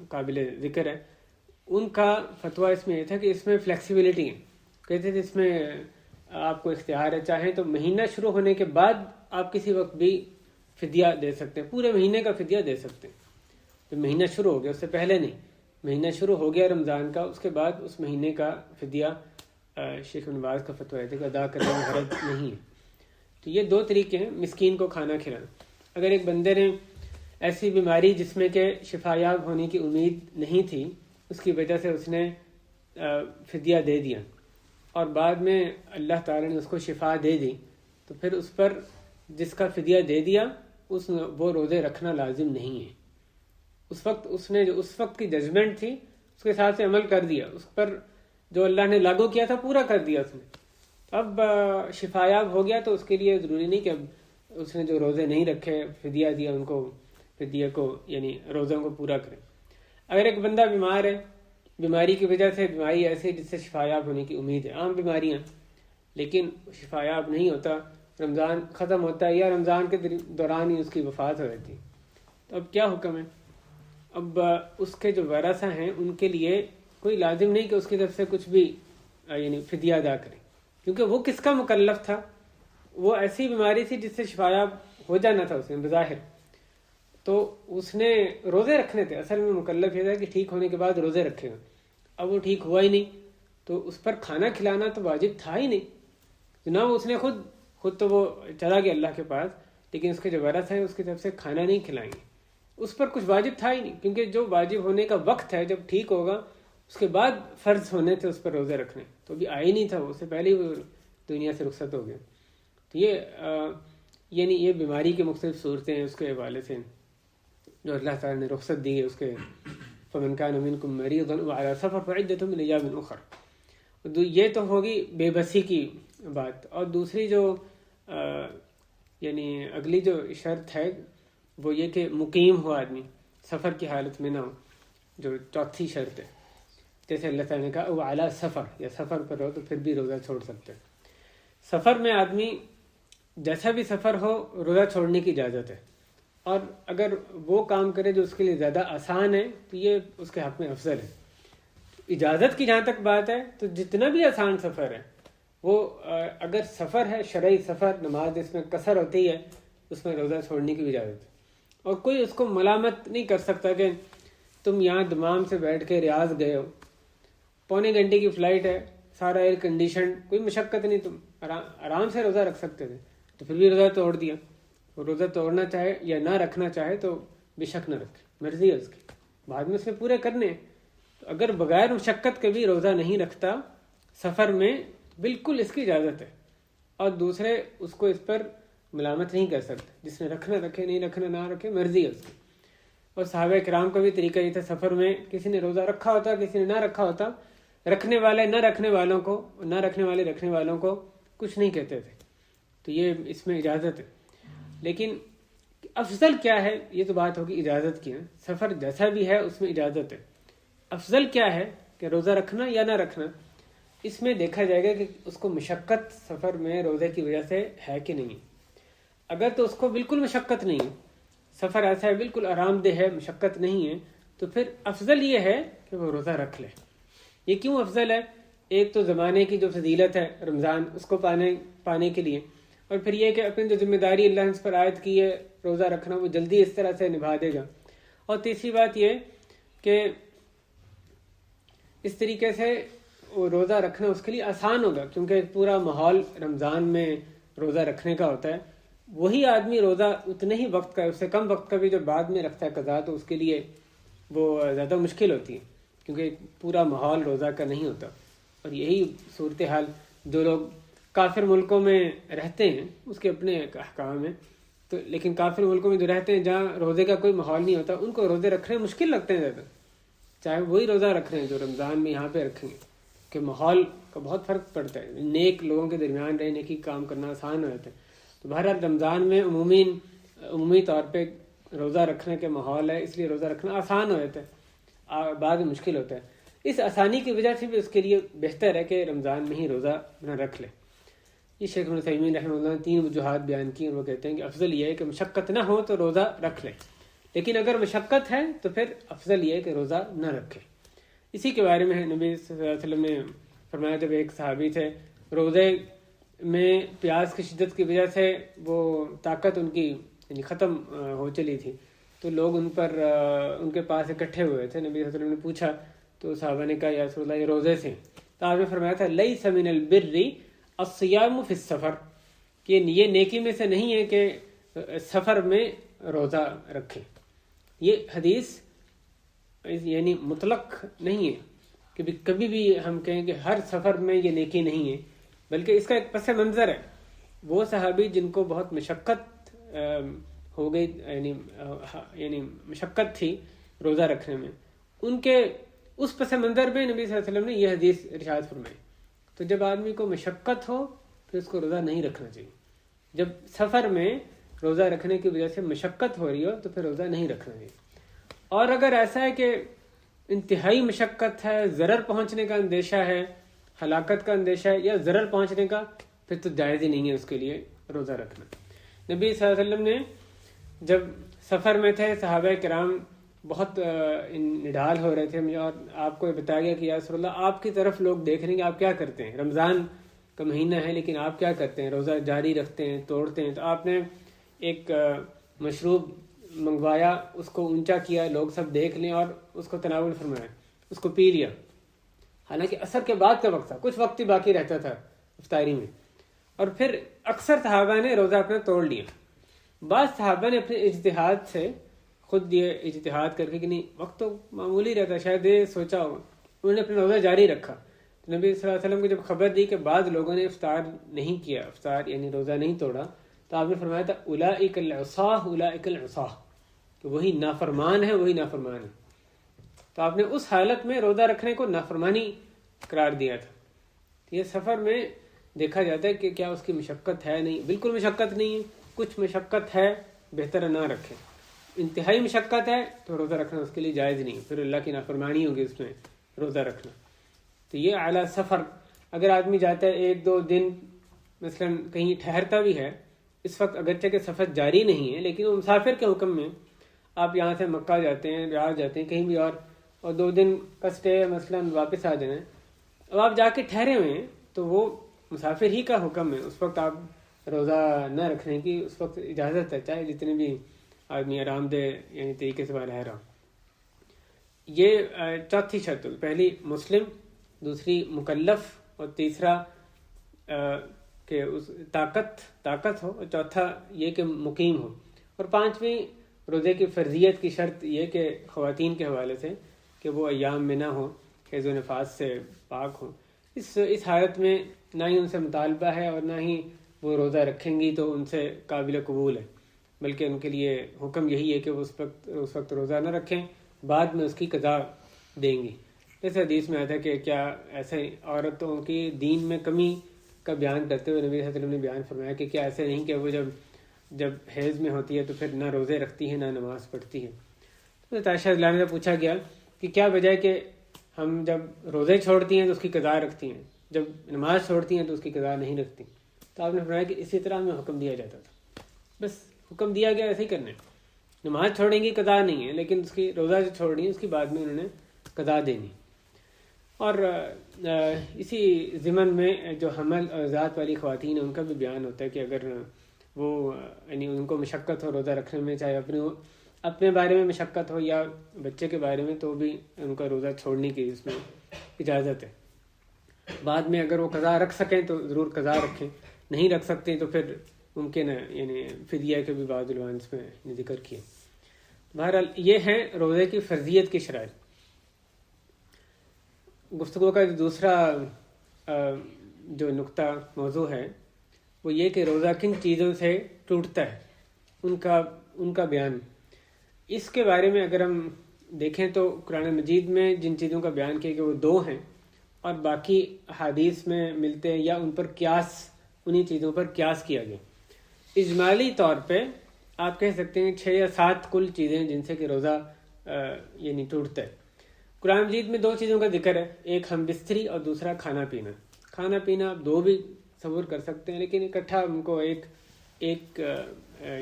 قابل ذکر ہے، ان کا فتویٰ اس میں یہ تھا کہ اس میں فلیکسیبلٹی ہے. کہتے تھے اس میں آپ کو اختیار ہے، چاہیں تو مہینہ شروع ہونے کے بعد آپ کسی وقت بھی فدیہ دے سکتے ہیں، پورے مہینے کا فدیہ دے سکتے ہیں. تو مہینہ شروع ہو گیا اس سے پہلے نہیں، مہینہ شروع ہو گیا رمضان کا، اس کے بعد اس مہینے کا فدیہ شیخ ابن باز کا فتویٰ ہے کہ ادا کرنے میں حرج نہیں ہے. تو یہ 2 طریقے ہیں مسکین کو کھانا کھلانا. اگر ایک بندے نے ایسی بیماری جس میں کہ شفایاب ہونے کی امید نہیں تھی اس کی وجہ سے اس نے فدیہ دے دیا اور بعد میں اللہ تعالی نے اس کو شفا دے دی، تو پھر اس پر جس کا فدیہ دے دیا وہ روزے رکھنا لازم نہیں ہے. اس وقت اس نے جو اس وقت کی ججمنٹ تھی اس کے ساتھ سے عمل کر دیا، اس پر جو اللہ نے لاگو کیا تھا پورا کر دیا اس نے. اب شفایاب ہو گیا تو اس کے لیے ضروری نہیں کہ اب اس نے جو روزے نہیں رکھے فدیہ دیا ان کو فدیہ کو یعنی روزوں کو پورا کرے. اگر ایک بندہ بیمار ہے، بیماری کی وجہ سے بیماری ایسی جس سے شفایاب ہونے کی امید ہے، عام بیماریاں لیکن شفایاب نہیں ہوتا، رمضان ختم ہوتا ہے یا رمضان کے دوران ہی اس کی وفات ہو جاتی، تو اب کیا حکم ہے؟ اب اس کے جو ورثہ ہیں ان کے لیے کوئی لازم نہیں کہ اس کی طرف سے کچھ بھی یعنی فدیہ ادا کرے، کیونکہ وہ کس کا مکلف تھا؟ وہ ایسی بیماری تھی جس سے شفایاب ہو جانا تھا اسے بظاہر، تو اس نے روزے رکھنے تھے. اصل میں مکلف یہ تھا کہ ٹھیک ہونے کے بعد روزے رکھے گا. اب وہ ٹھیک ہوا ہی نہیں تو اس پر کھانا کھلانا تو واجب تھا ہی نہیں. جناب اس نے خود تو وہ چلا گیا اللہ کے پاس، لیکن اس کے جو ورثہ ہیں اس کی طرف سے کھانا نہیں کھلائیں گے. اس پر کچھ واجب تھا ہی نہیں، کیونکہ جو واجب ہونے کا وقت ہے جب ٹھیک ہوگا اس کے بعد فرض ہونے تھے اس پر روزے رکھنے، تو ابھی آئی نہیں تھا، اس سے پہلے ہی وہ دنیا سے رخصت ہو گیا. تو یہ یعنی یہ بیماری کی مختلف صورتیں ہیں اس کے حوالے سے جو اللہ تعالیٰ نے رخصت دی ہے اس کے فمن کان منکم مریضا وعلی سفر فعدۃ من ایام اخر. یہ تو ہوگی بے بسی کی بات. اور دوسری جو یعنی اگلی جو شرط ہے وہ یہ کہ مقیم ہو آدمی، سفر کی حالت میں نہ ہو، جو چوتھی شرط ہے. جیسے اللہ تعالیٰ نے کہا وعلی سفر، یا سفر پر ہو تو پھر بھی روزہ چھوڑ سکتے ہیں. سفر میں آدمی جیسا بھی سفر ہو روزہ چھوڑنے کی اجازت ہے، اور اگر وہ کام کرے جو اس کے لیے زیادہ آسان ہے تو یہ اس کے حق میں افضل ہے۔ اجازت کی جہاں تک بات ہے تو جتنا بھی آسان سفر ہے وہ اگر سفر ہے شرعی سفر، نماز اس میں قصر ہوتی ہے، اس میں روزہ چھوڑنے کی بھی اجازت ہے، اور کوئی اس کو ملامت نہیں کر سکتا کہ تم یہاں دمام سے بیٹھ کے ریاض گئے ہو، پونے گھنٹے کی فلائٹ ہے، سارا ایئر کنڈیشن، کوئی مشقت نہیں، تم آرام سے روزہ رکھ سکتے تھے، تو پھر بھی روزہ توڑ دیا۔ وہ روزہ توڑنا چاہے یا نہ رکھنا چاہے تو بے شک نہ رکھے، مرضی ہے اس کی، بعد میں اس نے پورے کرنے ہیں۔ تو اگر بغیر مشقت کے بھی روزہ نہیں رکھتا سفر میں، بالکل اس کی اجازت ہے، اور دوسرے اس کو اس پر ملامت نہیں کر سکتے، جس نے رکھنا رکھے، نہیں رکھنا نہ رکھے، مرضی ہے اس کی۔ اور صحابہ کرام کا بھی طریقہ یہ تھا، سفر میں کسی نے روزہ رکھا ہوتا، کسی نے نہ رکھا ہوتا، رکھنے والے نہ رکھنے والوں کو، نہ رکھنے والے رکھنے والوں کو کچھ نہیں کہتے تھے۔ تو یہ اس میں اجازت ہے، لیکن افضل کیا ہے یہ تو بات ہوگی اجازت کی، سفر جیسا بھی ہے اس میں اجازت ہے۔ افضل کیا ہے کہ روزہ رکھنا یا نہ رکھنا، اس میں دیکھا جائے گا کہ اس کو مشقت سفر میں روزے کی وجہ سے ہے کہ نہیں۔ اگر تو اس کو بالکل مشقت نہیں ہے، سفر ایسا ہے بالکل آرام دہ ہے، مشقت نہیں ہے، تو پھر افضل یہ ہے کہ وہ روزہ رکھ لے۔ یہ کیوں افضل ہے؟ ایک تو زمانے کی جو فضیلت ہے رمضان، اس کو پانے کے لیے، اور پھر یہ کہ اپنی جو ذمہ داری اللہ نے اس پر عائد کی ہے روزہ رکھنا، وہ جلدی اس طرح سے نبھا دے گا۔ اور تیسری بات یہ کہ اس طریقے سے وہ روزہ رکھنا اس کے لیے آسان ہوگا، کیونکہ ایک پورا ماحول رمضان میں روزہ رکھنے کا ہوتا ہے۔ وہی آدمی روزہ اتنے ہی وقت کا، اس سے کم وقت کا بھی جو بعد میں رکھتا ہے قضا، تو اس کے لیے وہ زیادہ مشکل ہوتی ہے، کیونکہ پورا ماحول روزہ کا نہیں ہوتا۔ اور یہی صورتحال جو لوگ کافر ملکوں میں رہتے ہیں اس کے اپنے احکام ہیں، تو لیکن کافر ملکوں میں جو رہتے ہیں جہاں روزے کا کوئی ماحول نہیں ہوتا، ان کو روزے رکھنے مشکل لگتے ہیں زیادہ، چاہے وہی روزہ رکھ رہے ہیں جو رمضان میں یہاں پہ رکھیں گے، کہ ماحول کا بہت فرق پڑتا ہے، نیک لوگوں کے درمیان رہنے نیکی کام کرنا آسان ہو جاتا ہے۔ تو بہرحال رمضان میں عمومی طور پہ روزہ رکھنے کے ماحول ہے، اس لیے روزہ رکھنا آسان ہو جاتا ہے، بعد میں مشکل ہوتا ہے۔ اس آسانی کی وجہ سے بھی اس کے لیے بہتر ہے کہ رمضان میں ہی روزہ نہ رکھ لے۔ یہ شیخ ابن عثیمین رحمہ اللہ نے 3 وجوہات بیان کی، اور وہ کہتے ہیں کہ افضل یہ ہے کہ مشقت نہ ہو تو روزہ رکھ لے، لیکن اگر مشقت ہے تو پھر افضل یہ ہے کہ روزہ نہ رکھے۔ اسی کے بارے میں نبی صلی اللہ علیہ وسلم نے فرمایا، جب ایک صحابی تھے روزے میں پیاس کی شدت کی وجہ سے وہ طاقت ان کی یعنی ختم ہو چلی تھی، تو لوگ ان کے پاس اکٹھے ہوئے تھے، نبی صلی اللہ علیہ وسلم نے پوچھا تو صحابہ نے کہا یا رسول اللہ یہ روزے سے، تو آپ نے فرمایا تھا لیس من البر الصیام فی السفر، کہ یہ نیکی میں سے نہیں ہے کہ سفر میں روزہ رکھیں۔ یہ حدیث یعنی مطلق نہیں ہے کہ کبھی بھی ہم کہیں کہ ہر سفر میں یہ نیکی نہیں ہے، بلکہ اس کا ایک پس منظر ہے۔ وہ صحابی جن کو بہت مشقت ہو گئی، یعنی مشقت تھی روزہ رکھنے میں، ان کے اس پس منظر میں نبی صلی اللہ علیہ وسلم نے یہ حدیث ارشاد فرمائی۔ تو جب آدمی کو مشقت ہو پھر اس کو روزہ نہیں رکھنا چاہیے، جب سفر میں روزہ رکھنے کی وجہ سے مشقت ہو رہی ہو تو پھر روزہ نہیں رکھنا چاہیے۔ اور اگر ایسا ہے کہ انتہائی مشقت ہے، ضرر پہنچنے کا اندیشہ ہے، ہلاکت کا اندیشہ ہے یا ضرر پہنچنے کا، پھر تو جائز ہی نہیں ہے اس کے لیے روزہ رکھنا۔ نبی صلی اللہ علیہ وسلم نے جب سفر میں تھے، صحابہ کرام بہت نڈال ہو رہے تھے، اور آپ کو یہ بتایا گیا کہ یا رسول اللہ آپ کی طرف لوگ دیکھ رہے ہیں کہ آپ کیا کرتے ہیں، رمضان کا مہینہ ہے لیکن آپ کیا کرتے ہیں، روزہ جاری رکھتے ہیں، توڑتے ہیں۔ تو آپ نے ایک مشروب منگوایا، اس کو اونچا کیا، لوگ سب دیکھ لیں، اور اس کو تناول فرمایا، اس کو پی لیا، حالانکہ عصر کے بعد کا وقت تھا، کچھ وقت ہی باقی رہتا تھا افطاری میں، اور پھر اکثر صحابہ نے روزہ اپنا توڑ لیا۔ بعض صحابہ نے اپنے اجتہاد سے خود یہ اجتہاد کر کے کہ نہیں وقت تو معمولی رہتا، شاید یہ سوچا ہو، انہوں نے اپنا روزہ جاری رکھا۔ تو نبی صلی اللہ علیہ وسلم کو جب خبر دی کہ بعض لوگوں نے افطار نہیں کیا، افطار یعنی روزہ نہیں توڑا، تو آپ نے فرمایا تھا اولئک العصاہ اولئک العصاہ، کہ وہی نافرمان ہے، وہی نافرمان ہے۔ تو آپ نے اس حالت میں روزہ رکھنے کو نافرمانی قرار دیا تھا۔ یہ سفر میں دیکھا جاتا ہے کہ کیا اس کی مشقت ہے، نہیں، بالکل مشقت نہیں ہے، کچھ مشقت ہے، بہتر نہ رکھیں۔ انتہائی مشقت ہے تو روزہ رکھنا اس کے لیے جائز نہیں، پھر اللہ کی نافرمانی ہوگی اس میں روزہ رکھنا۔ تو یہ اعلیٰ سفر، اگر آدمی جاتا ہے 1-2 دن مثلاً کہیں ٹھہرتا بھی ہے، اس وقت اگرچہ کہ سفر جاری نہیں ہے لیکن وہ مسافر کے حکم میں، آپ یہاں سے مکہ جاتے ہیں، ریاض جاتے ہیں، کہیں بھی اور 2 دن کا اسٹے مثلاً واپس آ جائیں، اب آپ جا کے ٹھہرے ہوئے ہیں تو وہ مسافر ہی کا حکم ہے، اس وقت آپ روزہ نہ رکھنے کی اس وقت اجازت ہے، چاہے جتنے بھی آدمی آرام دہ یعنی طریقے سے رہ رہا. یہ چوتھی شرط، پہلی مسلم، دوسری مکلف، اور تیسرا کہ اس طاقت ہو، اور چوتھا یہ کہ مقیم ہو، اور پانچویں روزے کی فرضیت کی شرط یہ کہ خواتین کے حوالے سے کہ وہ ایام میں نہ ہوں، حیض و نفاس سے پاک ہوں. اس حالت میں نہ ہی ان سے مطالبہ ہے اور نہ ہی وہ روزہ رکھیں گی تو ان سے قابل قبول ہے، بلکہ ان کے لیے حکم یہی ہے کہ وہ اس وقت روزہ نہ رکھیں، بعد میں اس کی قضا دیں گی. اس حدیث میں آتا ہے کہ کیا ایسے عورتوں کی دین میں کمی کا بیان کرتے ہوئے نبی صلی اللہ علیہ وسلم نے بیان فرمایا کہ کیا ایسے نہیں کہ وہ جب حیض میں ہوتی ہے تو پھر نہ روزے رکھتی ہے نہ نماز پڑھتی ہے. تو عائشہ رضی اللہ عنہا سے پوچھا گیا کہ کیا وجہ ہے کہ ہم جب روزے چھوڑتی ہیں تو اس کی قضا رکھتی ہیں، جب نماز چھوڑتی ہیں تو اس کی قضا نہیں رکھتی. تو آپ نے فرمایا کہ اسی طرح ہمیں حکم دیا جاتا تھا، بس حکم دیا گیا ایسے ہی کرنے. نماز چھوڑیں گی قضا نہیں ہے، لیکن اس کی روزہ جو چھوڑنی ہے اس کی بعد میں انہوں نے قضا دینی. اور اسی ضمن میں جو حمل اور ذات والی خواتین ہیں ان کا بھی بیان ہوتا ہے کہ اگر وہ یعنی ان کو مشقت ہو روزہ رکھنے میں، چاہے اپنے بارے میں مشقت ہو یا بچے کے بارے میں، تو بھی ان کا روزہ چھوڑنے کی اس میں اجازت ہے. بعد میں اگر وہ قضا رکھ سکیں تو ضرور قضا رکھیں، نہیں رکھ سکتے تو پھر ممکن ہے یعنی فدیہ کے بھی بعض علماء اس میں ذکر کیا. بہرحال یہ ہے روزے کی فرضیت کی شرائط. گفتگو کا دوسرا جو نقطہ موضوع ہے وہ یہ کہ روزہ کن چیزوں سے ٹوٹتا ہے، ان کا بیان. اس کے بارے میں اگر ہم دیکھیں تو قرآن مجید میں جن چیزوں کا بیان کیا کہ وہ 2 ہیں، اور باقی حدیث میں ملتے ہیں یا ان پر قیاس، انہی چیزوں پر قیاس کیا گیا. اجمالی طور پہ آپ کہہ سکتے ہیں 6 یا 7 کل چیزیں جن سے کہ روزہ یعنی ٹوٹتا ہے. قرآن مجید میں 2 چیزوں کا ذکر ہے، ایک ہم بستری اور دوسرا کھانا پینا. کھانا پینا آپ 2 بھی تصور کر سکتے ہیں، لیکن اکٹھا ان کو ایک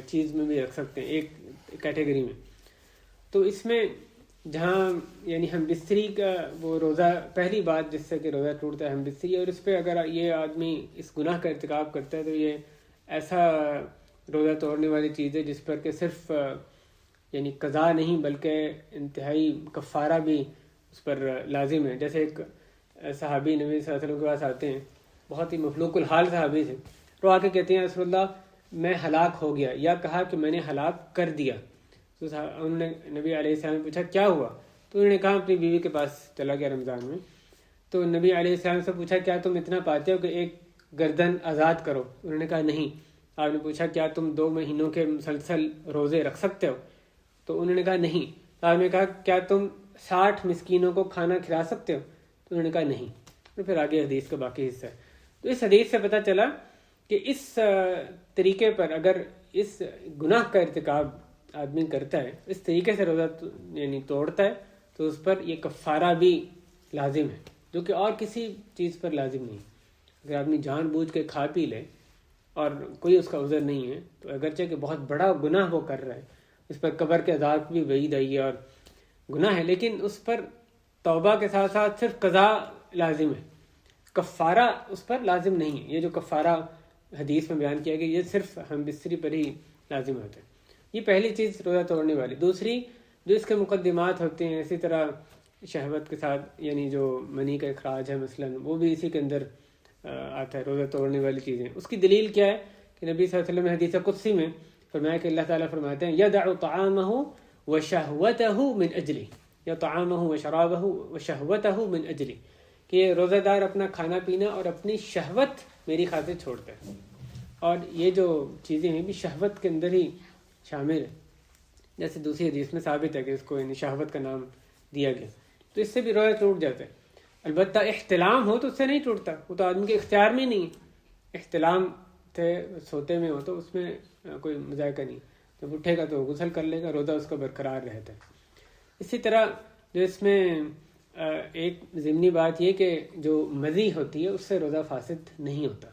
چیز میں بھی رکھ سکتے ہیں، ایک کیٹیگری میں. تو اس میں جہاں یعنی ہم بستری کا وہ روزہ، پہلی بات جس سے کہ روزہ ٹوٹتا ہے ہم بستری، اور اس پہ اگر یہ آدمی اس گناہ کا ارتکاب کرتا ہے تو یہ ایسا روزہ توڑنے والی چیز ہے جس پر کہ صرف یعنی قضا نہیں بلکہ انتہائی کفارہ بھی اس پر لازم ہے. جیسے ایک صحابی نبی صلی اللہ علیہ وسلم کے پاس آتے ہیں، بہت ہی مفلوق الحال صحابی تھے، وہ آ کے کہتے ہیں رسول اللہ میں ہلاک ہو گیا، یا کہا کہ میں نے ہلاک کر دیا. تو انہوں نے نبی علیہ السلام نے پوچھا کیا ہوا؟ تو انہوں نے کہا اپنی بیوی کے پاس چلا گیا رمضان میں. تو نبی علیہ السلام سے پوچھا کیا تم اتنا پاتے ہو کہ ایک گردن آزاد کرو؟ انہوں نے کہا نہیں. آپ نے پوچھا کیا تم 2 مہینوں کے مسلسل روزے رکھ سکتے ہو؟ تو انہوں نے کہا نہیں. آپ نے کہا کیا تم 60 مسکینوں کو کھانا کھلا سکتے ہو؟ تو انہوں نے کہا نہیں. تو پھر آگے حدیث کا باقی حصہ ہے. تو اس حدیث سے پتہ چلا کہ اس طریقے پر اگر اس گناہ کا ارتکاب آدمی کرتا ہے، اس طریقے سے روزہ یعنی توڑتا ہے، تو اس پر یہ کفارہ بھی لازم ہے، جو کہ اور کسی چیز پر لازم نہیں. اگر آدمی جان بوجھ کے کھا پی لے اور کوئی اس کا عذر نہیں ہے تو اگرچہ کہ بہت بڑا گناہ وہ کر رہا ہے، اس پر قبر کے عذاب بھی وعید آئی ہے اور گناہ ہے، لیکن اس پر توبہ کے ساتھ ساتھ صرف قضا لازم ہے، کفارہ اس پر لازم نہیں ہے. یہ جو کفارہ حدیث میں بیان کیا گیا یہ صرف ہم بستری پر ہی لازم ہوتا ہے. یہ پہلی چیز روزہ توڑنے والی. دوسری جو اس کے مقدمات ہوتے ہیں، اسی طرح شہوت کے ساتھ یعنی جو منی کا اخراج ہے مثلا، وہ بھی اسی کے اندر آتا ہے روزہ توڑنے والی چیزیں. اس کی دلیل کیا ہے کہ نبی صلی اللہ علیہ وسلم نے حدیث قدسی میں فرمایا کہ اللہ تعالیٰ فرماتے ہیں یدع طعامہ وشہوتہ من اجلی، یا طعامہ وشرابہ وشہوتہ من اجلی، کہ روزہ دار اپنا کھانا پینا اور اپنی شہوت میری خاطر چھوڑتا ہے. اور یہ جو چیزیں ہیں بھی شہوت کے اندر ہی شامل ہے، جیسے دوسری حدیث میں ثابت ہے کہ اس کو یعنی شہوت کا نام دیا گیا. تو اس سے بھی روزہ ٹوٹ جاتا ہے. البتہ احتلام ہو تو اس سے نہیں ٹوٹتا، وہ تو آدمی کے اختیار میں نہیں ہے. احتلام تھے سوتے میں ہو تو اس میں کوئی مذائقہ نہیں، جب اٹھے گا تو غسل کر لے گا، روزہ اس کا برقرار رہتا ہے. اسی طرح جو اس میں ایک ضمنی بات یہ کہ جو مزی ہوتی ہے اس سے روزہ فاسد نہیں ہوتا.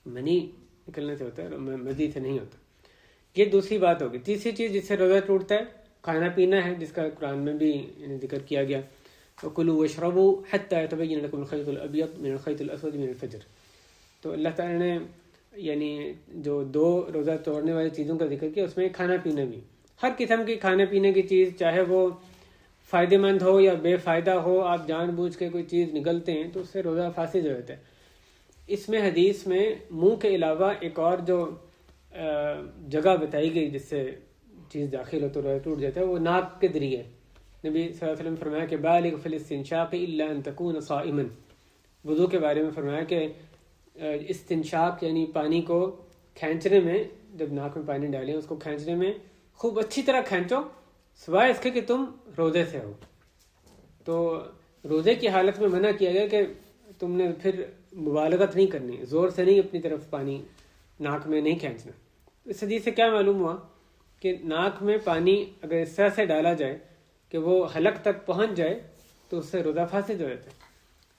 منی نکلنے سے ہوتا ہے، مزید سے نہیں ہوتا. یہ دوسری بات ہوگی. تیسری چیز جس سے روزہ ٹوٹتا ہے کھانا پینا ہے، جس کا قرآن میں بھی ذکر کیا گیا، وَكُلُوا وَاشْرَبُوا حَتَّى يَتَبَيَّنَ لَكُمُ الْخَيْطُ الْأَبْيَضُ مِنَ الْخَيْطِ الْأَسْوَدِ مِنَ الْفَجْرِ. تو اللہ تعالیٰ نے یعنی جو 2 روزہ توڑنے والی چیزوں کا ذکر کیا، اس میں کھانا پینا بھی. ہر قسم کی کھانے پینے کی چیز، چاہے وہ فائدہ مند ہو یا بے فائدہ ہو، آپ جان بوجھ کے کوئی چیز نگلتے ہیں تو اس سے روزہ فاسد ہو جاتا ہے. اس میں حدیث میں منہ کے علاوہ ایک اور جو جگہ بتائی گئی جس سے چیز داخل ہو تو روزہ ٹوٹ جاتا ہے، وہ ناک کے ذریعے. نبی صلی اللہ علیہ وسلم فرمایا کہ بالغ فی الاستنشاق الا ان تکون صائما. وضو کے بارے میں فرمایا کہ استنشاق یعنی پانی کو کھینچنے میں، جب ناک میں پانی ڈالیں اس کو کھینچنے میں خوب اچھی طرح کھینچو، سوائے اس کے کہ تم روزے سے ہو. تو روزے کی حالت میں منع کیا گیا کہ تم نے پھر مبالغت نہیں کرنی، زور سے نہیں اپنی طرف پانی ناک میں نہیں کھینچنا. اس حدیث سے کیا معلوم ہوا کہ ناک میں پانی اگر اس طرح سے ڈالا جائے کہ وہ حلق تک پہنچ جائے تو اس سے روزہ فاسد ہو جاتا ہے.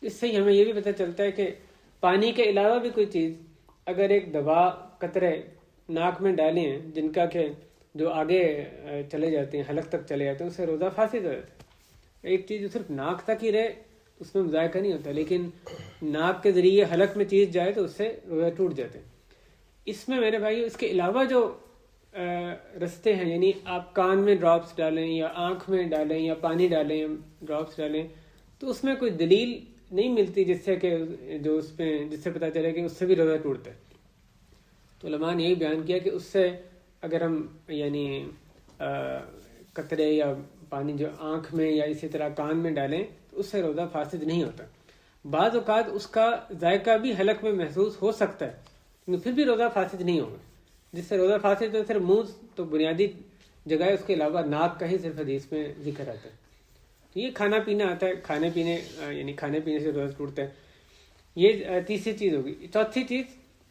اس سے ہمیں یہ بھی پتہ چلتا ہے کہ پانی کے علاوہ بھی کوئی چیز اگر ایک دوا قطرے ناک میں ڈالے ہیں جن کا کہ جو آگے چلے جاتے ہیں، حلق تک چلے جاتے ہیں، اس سے روزہ فاسد ہو جاتا ہے. ایک چیز جو صرف ناک تک ہی رہے اس میں مذائقہ نہیں ہوتا، لیکن ناک کے ذریعے حلق میں چیز جائے تو اس سے روزہ ٹوٹ جاتے ہیں. اس میں میرے بھائی اس کے علاوہ جو رستے ہیں، یعنی آپ کان میں ڈراپس ڈالیں یا آنکھ میں ڈالیں یا پانی ڈالیں یا ڈراپس ڈالیں، تو اس میں کوئی دلیل نہیں ملتی جس سے کہ جو اس پہ جس سے پتہ چلے کہ اس سے بھی روزہ ٹوٹتا ہے. تو علماء نے یہی بیان کیا کہ اس سے اگر ہم یعنی قطرے یا پانی جو آنکھ میں یا اسی طرح کان میں ڈالیں تو اس سے روزہ فاسد نہیں ہوتا. بعض اوقات اس کا ذائقہ بھی حلق میں محسوس ہو سکتا ہے لیکن پھر بھی روزہ فاسد نہیں ہوگا. جس سے روزہ فاسد تو صرف منہ تو بنیادی جگہ ہے، اس کے علاوہ ناک کا ہی صرف حدیث میں ذکر آتا ہے. تو یہ کھانا پینا آتا ہے، کھانے پینے سے روزہ ٹوٹتا ہے. یہ تیسری چیز ہوگی. چوتھی چیز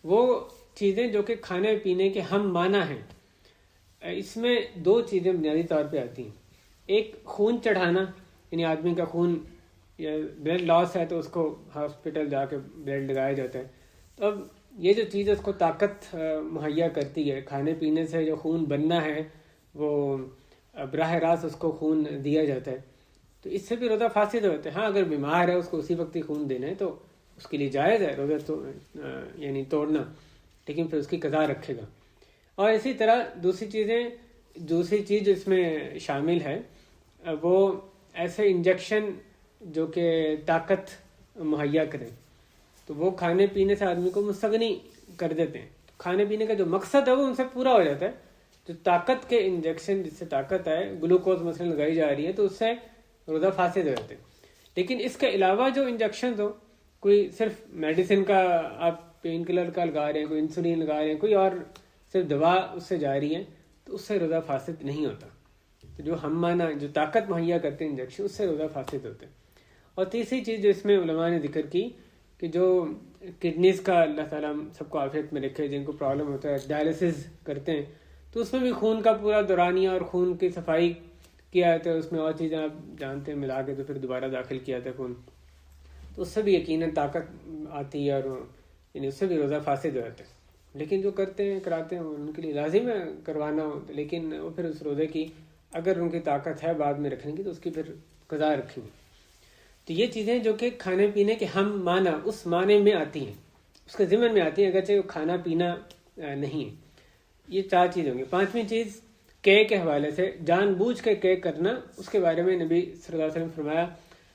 وہ چیزیں جو کہ کھانے پینے کے ہم معنی ہیں. اس میں 2 چیزیں بنیادی طور پہ آتی ہیں. ایک خون چڑھانا، یعنی آدمی کا خون یا بلڈ لاس ہے تو اس کو ہاسپٹل جا کے بلڈ لگایا جاتا ہے. تو اب یہ جو چیز ہے اس کو طاقت مہیا کرتی ہے. کھانے پینے سے جو خون بننا ہے وہ براہ راست اس کو خون دیا جاتا ہے، تو اس سے بھی روزہ فاسد ہوتا ہے. ہاں اگر بیمار ہے اس کو اسی وقت ہی خون دینا ہے تو اس کے لیے جائز ہے روزہ یعنی توڑنا، لیکن پھر اس کی قضا رکھے گا. اور اسی طرح دوسری چیز جو اس میں شامل ہے وہ ایسے انجیکشن جو کہ طاقت مہیا کریں، تو وہ کھانے پینے سے آدمی کو مستغنی کر دیتے ہیں. کھانے پینے کا جو مقصد ہے وہ ان سے پورا ہو جاتا ہے. جو طاقت کے انجیکشن جس سے طاقت ہے، گلوکوز مثلا لگائی جا رہی ہے تو اس سے روزہ فاسد ہو جاتے ہیں. لیکن اس کے علاوہ جو انجیکشن ہو، کوئی صرف میڈیسن کا آپ پین کلر کا لگا رہے ہیں، کوئی انسولین لگا رہے ہیں، کوئی اور صرف دوا اس سے جا رہی ہے، تو اس سے روزہ فاسد نہیں ہوتا. تو جو ہم معنی جو طاقت مہیا کرتے ہیں انجیکشن، اس سے روزہ فاسد ہوتے ہیں. اور تیسری چیز جو اس میں علماء نے ذکر کی کہ جو کڈنیز کا اللہ تعالیٰ سب کو عافیت میں رکھے، جن کو پرابلم ہوتا ہے ڈائلسس کرتے ہیں، تو اس میں بھی خون کا پورا دورانیہ اور خون کی صفائی کیا جاتا ہے. اس میں اور چیزیں آپ جانتے ہیں ملا کے تو پھر دوبارہ داخل کیا جاتا ہے خون، تو اس سے بھی یقیناً طاقت آتی ہے اور یعنی اس سے بھی روزہ فاسد ہو جاتا ہے. لیکن جو کرتے ہیں کراتے ہیں ان کے لیے لازم ہے کروانا، لیکن وہ پھر اس روزے کی اگر ان کی طاقت ہے بعد میں رکھنے کی تو اس کی پھر قضا رکھیں گے. تو یہ چیزیں جو کہ کھانے پینے کے ہم معنی اس معنی میں آتی ہیں، اس کے ضمن میں آتی ہیں، اگرچہ وہ کھانا پینا نہیں ہے. یہ 4 چیزیں ہوں گی. 5ویں چیز قے کے حوالے سے جان بوجھ کے قے کرنا. اس کے بارے میں نبی صلی اللہ علیہ وسلم فرمایا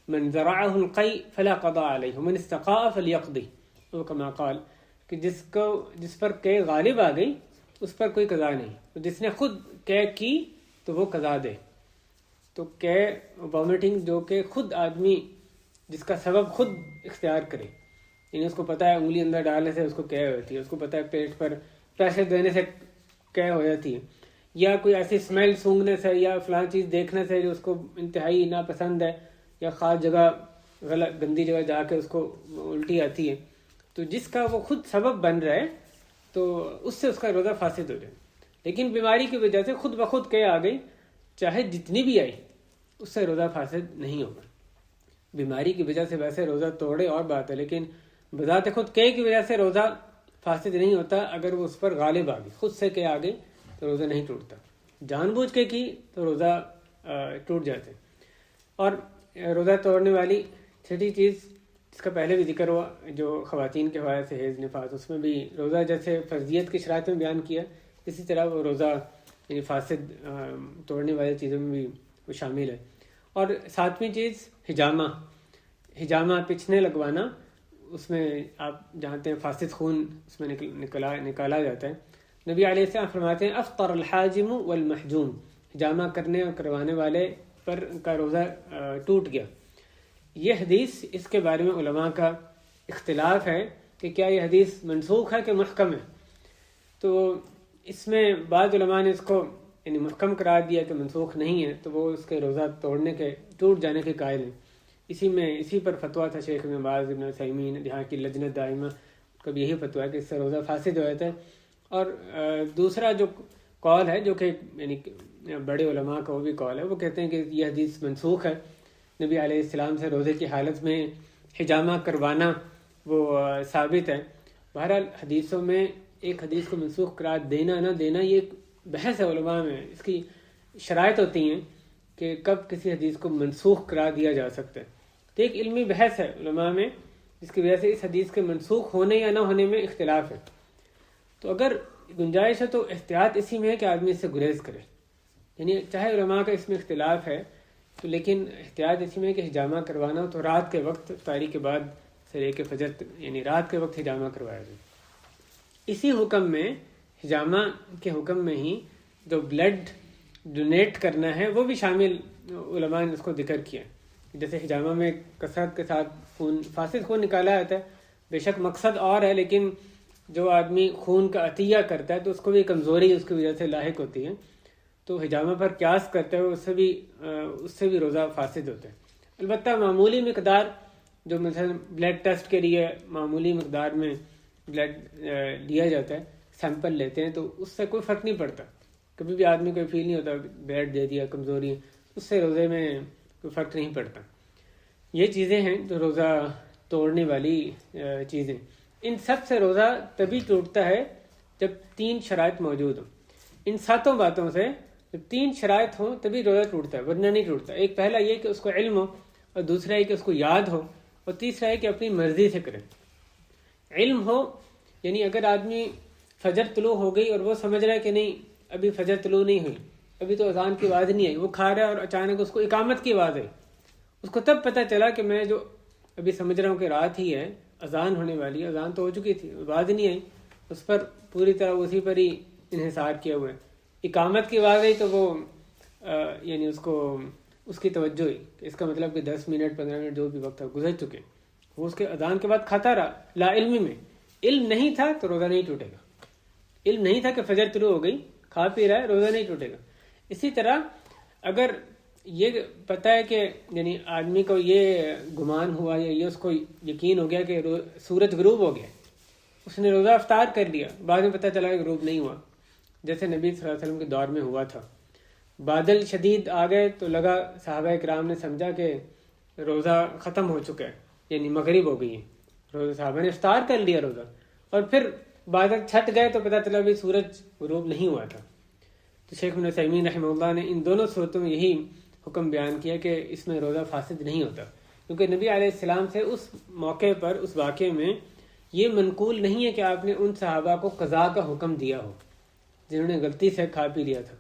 من ذرعہ القی فلا قضاء علیہ ومن استقاء فلیقضی، وہ کما قال کہ جس پر قے غالب آ گئی اس پر کوئی قضا نہیں، جس نے خود قے کی تو وہ قضا دے. تو قے وامٹنگ جو کہ خود آدمی جس کا سبب خود اختیار کرے، یعنی اس کو پتہ ہے انگلی اندر ڈالنے سے اس کو قے ہوتی ہے، اس کو پتہ ہے پیٹ پر پیسے دینے سے قے ہو جاتی ہے، یا کوئی ایسی اسمیل سونگھنے سے یا فلاں چیز دیکھنے سے جو اس کو انتہائی ناپسند ہے، یا خاص جگہ غلط گندی جگہ جا کے اس کو الٹی آتی ہے، تو جس کا وہ خود سبب بن رہا ہے تو اس سے اس کا روزہ فاسد ہو جائے. لیکن بیماری کی وجہ سے خود بخود قے آ گئی، چاہے جتنی بھی آئی، اس سے روزہ فاسد نہیں ہوگا. بیماری کی وجہ سے ویسے روزہ توڑے اور بات ہے، لیکن بذات خود قے کی وجہ سے روزہ فاسد نہیں ہوتا اگر وہ اس پر غالب آ گئی، خود سے کہ آگے تو روزہ نہیں ٹوٹتا، جان بوجھ کے کی تو روزہ ٹوٹ جاتے ہیں۔ اور روزہ توڑنے والی چھٹی چیز جس کا پہلے بھی ذکر ہوا جو خواتین کے حوالے سے حیض نفاس، اس میں بھی روزہ جیسے فرضیت کی شرائط میں بیان کیا، اسی طرح وہ روزہ یعنی فاسد توڑنے والی چیزوں میں بھی وہ شامل ہے۔ اور ساتویں چیز حجامہ پچھنے لگوانا، اس میں آپ جانتے ہیں فاسد خون اس میں نکالا جاتا ہے۔ نبی علیہ السلام فرماتے ہیں افطر الحاجم والمحجوم، حجامہ کرنے اور کروانے والے پر کا روزہ ٹوٹ گیا۔ یہ حدیث، اس کے بارے میں علماء کا اختلاف ہے کہ کیا یہ حدیث منسوخ ہے کہ محکم ہے۔ تو اس میں بعض علماء نے اس کو یعنی محکم قرار دیا کہ منسوخ نہیں ہے، تو وہ اس کے روزہ توڑنے کے ٹوٹ جانے کے قائل ہیں۔ اسی پر فتویٰ تھا شیخ ابن باز، ابن عثیمین، یہاں کی لجنت دائمہ کا بھی یہی فتویٰ ہے کہ اس سے روزہ فاسد ہو جاتا ہے۔ اور دوسرا جو قول ہے جو کہ یعنی بڑے علماء کا وہ بھی قول ہے، وہ کہتے ہیں کہ یہ حدیث منسوخ ہے، نبی علیہ السلام سے روزے کی حالت میں حجامہ کروانا وہ ثابت ہے۔ بہرحال حدیثوں میں ایک حدیث کو منسوخ قرار دینا نہ دینا یہ ایک بحث ہے علماء میں، اس کی شرائط ہوتی ہیں کہ کب کسی حدیث کو منسوخ قرار دیا جا سکتا ہے۔ تو ایک علمی بحث ہے علماء میں جس کی وجہ سے اس حدیث کے منسوخ ہونے یا نہ ہونے میں اختلاف ہے۔ تو اگر گنجائش ہے تو احتیاط اسی میں ہے کہ آدمی اس سے گریز کرے، یعنی چاہے علماء کا اس میں اختلاف ہے تو لیکن احتیاط اسی میں ہے کہ حجامہ کروانا ہو تو رات کے وقت افطاری کے بعد سے لے کے فجر تک یعنی رات کے وقت حجامہ کروایا جائے۔ اسی حکم میں حجامہ کے حکم میں ہی جو بلڈ ڈونیٹ کرنا ہے وہ بھی شامل علماء نے اس کو ذکر کیا۔ جیسے حجامہ میں کثرت کے ساتھ فاسد خون نکالا جاتا ہے، بے شک مقصد اور ہے، لیکن جو آدمی خون کا عطیہ کرتا ہے تو اس کو بھی کمزوری اس کی وجہ سے لاحق ہوتی ہے، تو حجامہ پر قیاس کرتے ہوئے اس سے بھی روزہ فاسد ہوتا ہے۔ البتہ معمولی مقدار جو مثلا بلڈ ٹیسٹ کے لیے معمولی مقدار میں بلڈ لیا جاتا ہے، سیمپل لیتے ہیں، تو اس سے کوئی فرق نہیں پڑتا، کبھی بھی آدمی کوئی فیل نہیں ہوتا بلڈ دے دیا کمزوری ہے، اس سے روزے میں کوئی فرق نہیں پڑتا۔ یہ چیزیں ہیں جو روزہ توڑنے والی چیزیں، ان سب سے روزہ تبھی ٹوٹتا ہے جب 3 شرائط موجود ہوں۔ ان 7 باتوں سے جب 3 شرائط ہوں تبھی روزہ ٹوٹتا ہے، ورنہ نہیں ٹوٹتا۔ ایک پہلا یہ کہ اس کو علم ہو، اور دوسرا یہ کہ اس کو یاد ہو، اور تیسرا ہے کہ اپنی مرضی سے کرے۔ علم ہو یعنی اگر آدمی فجر طلوع ہو گئی اور وہ سمجھ رہا ہے کہ نہیں ابھی فجر طلوع نہیں ہوئی، ابھی تو اذان کی آواز نہیں آئی، وہ کھا رہا ہے اور اچانک اس کو اقامت کی آواز آئی، اس کو تب پتہ چلا کہ میں جو ابھی سمجھ رہا ہوں کہ رات ہی ہے، اذان ہونے والی ہے، اذان تو ہو چکی تھی، آواز نہیں آئی، اس پر پوری طرح اسی پر ہی انحصار کیا ہوا ہے۔ اقامت کی آواز آئی تو وہ یعنی اس کی توجہ ہوئی، اس کا مطلب کہ 10 منٹ 15 منٹ جو بھی وقت ہے گزر چکے، وہ اس کے اذان کے بعد کھاتا رہا لا علمی میں۔ علم نہیں تھا تو روزہ نہیں ٹوٹے گا، علم نہیں تھا کہ فجر طلوع ہو گئی، کھا پی رہا ہے، روزہ نہیں ٹوٹے گا۔ اسی طرح اگر یہ پتہ ہے کہ یعنی آدمی کو یہ گمان ہوا یا یہ اس کو یقین ہو گیا کہ سورج غروب ہو گیا، اس نے روزہ افطار کر لیا، بعد میں پتہ چلا کہ غروب نہیں ہوا، جیسے نبی صلی اللہ علیہ وسلم کے دور میں ہوا تھا، بادل شدید آ گئے تو لگا صحابہ کرام نے سمجھا کہ روزہ ختم ہو چکا ہے، یعنی مغرب ہو گئی ہے، روزہ صحابہ نے افطار کر لیا روزہ، اور پھر بادل چھٹ گئے تو پتہ چلا بھی سورج غروب نہیں ہوا تھا۔ تو شیخ ابن عثیمین رحمہ اللہ نے ان دونوں صورتوں میں یہی حکم بیان کیا کہ اس میں روزہ فاسد نہیں ہوتا، کیونکہ نبی علیہ السلام سے اس موقع پر اس واقعے میں یہ منقول نہیں ہے کہ آپ نے ان صحابہ کو قضاء کا حکم دیا ہو جنہوں نے غلطی سے کھا پی لیا تھا۔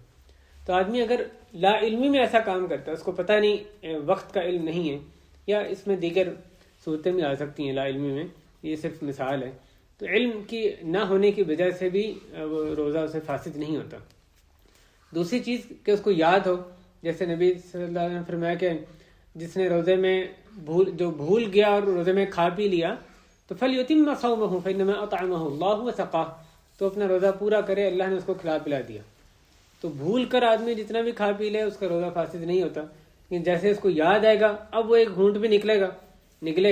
تو آدمی اگر لا علمی میں ایسا کام کرتا ہے، اس کو پتہ نہیں، وقت کا علم نہیں ہے، یا اس میں دیگر صورتیں بھی آ سکتی ہیں لا علمی میں، یہ صرف مثال ہے، تو علم کی نہ ہونے کی وجہ سے بھی وہ روزہ اسے فاسد نہیں ہوتا۔ دوسری چیز کہ اس کو یاد ہو، جیسے نبی صلی اللہ علیہ وسلم نے فرمایا کہ جس نے روزے میں بھول گیا اور روزے میں کھا پی لیا تو فَلْيُتِمَّ صَوْمَهُ فَإِنَّمَا أَطْعَمَهُ اللَّهُ وَسَقَاهُ، تو اپنا روزہ پورا کرے، اللہ نے اس کو کھلا پلا دیا۔ تو بھول کر آدمی جتنا بھی کھا پی لے اس کا روزہ فاسد نہیں ہوتا، لیکن جیسے اس کو یاد آئے گا، اب وہ ایک گھونٹ بھی نکلے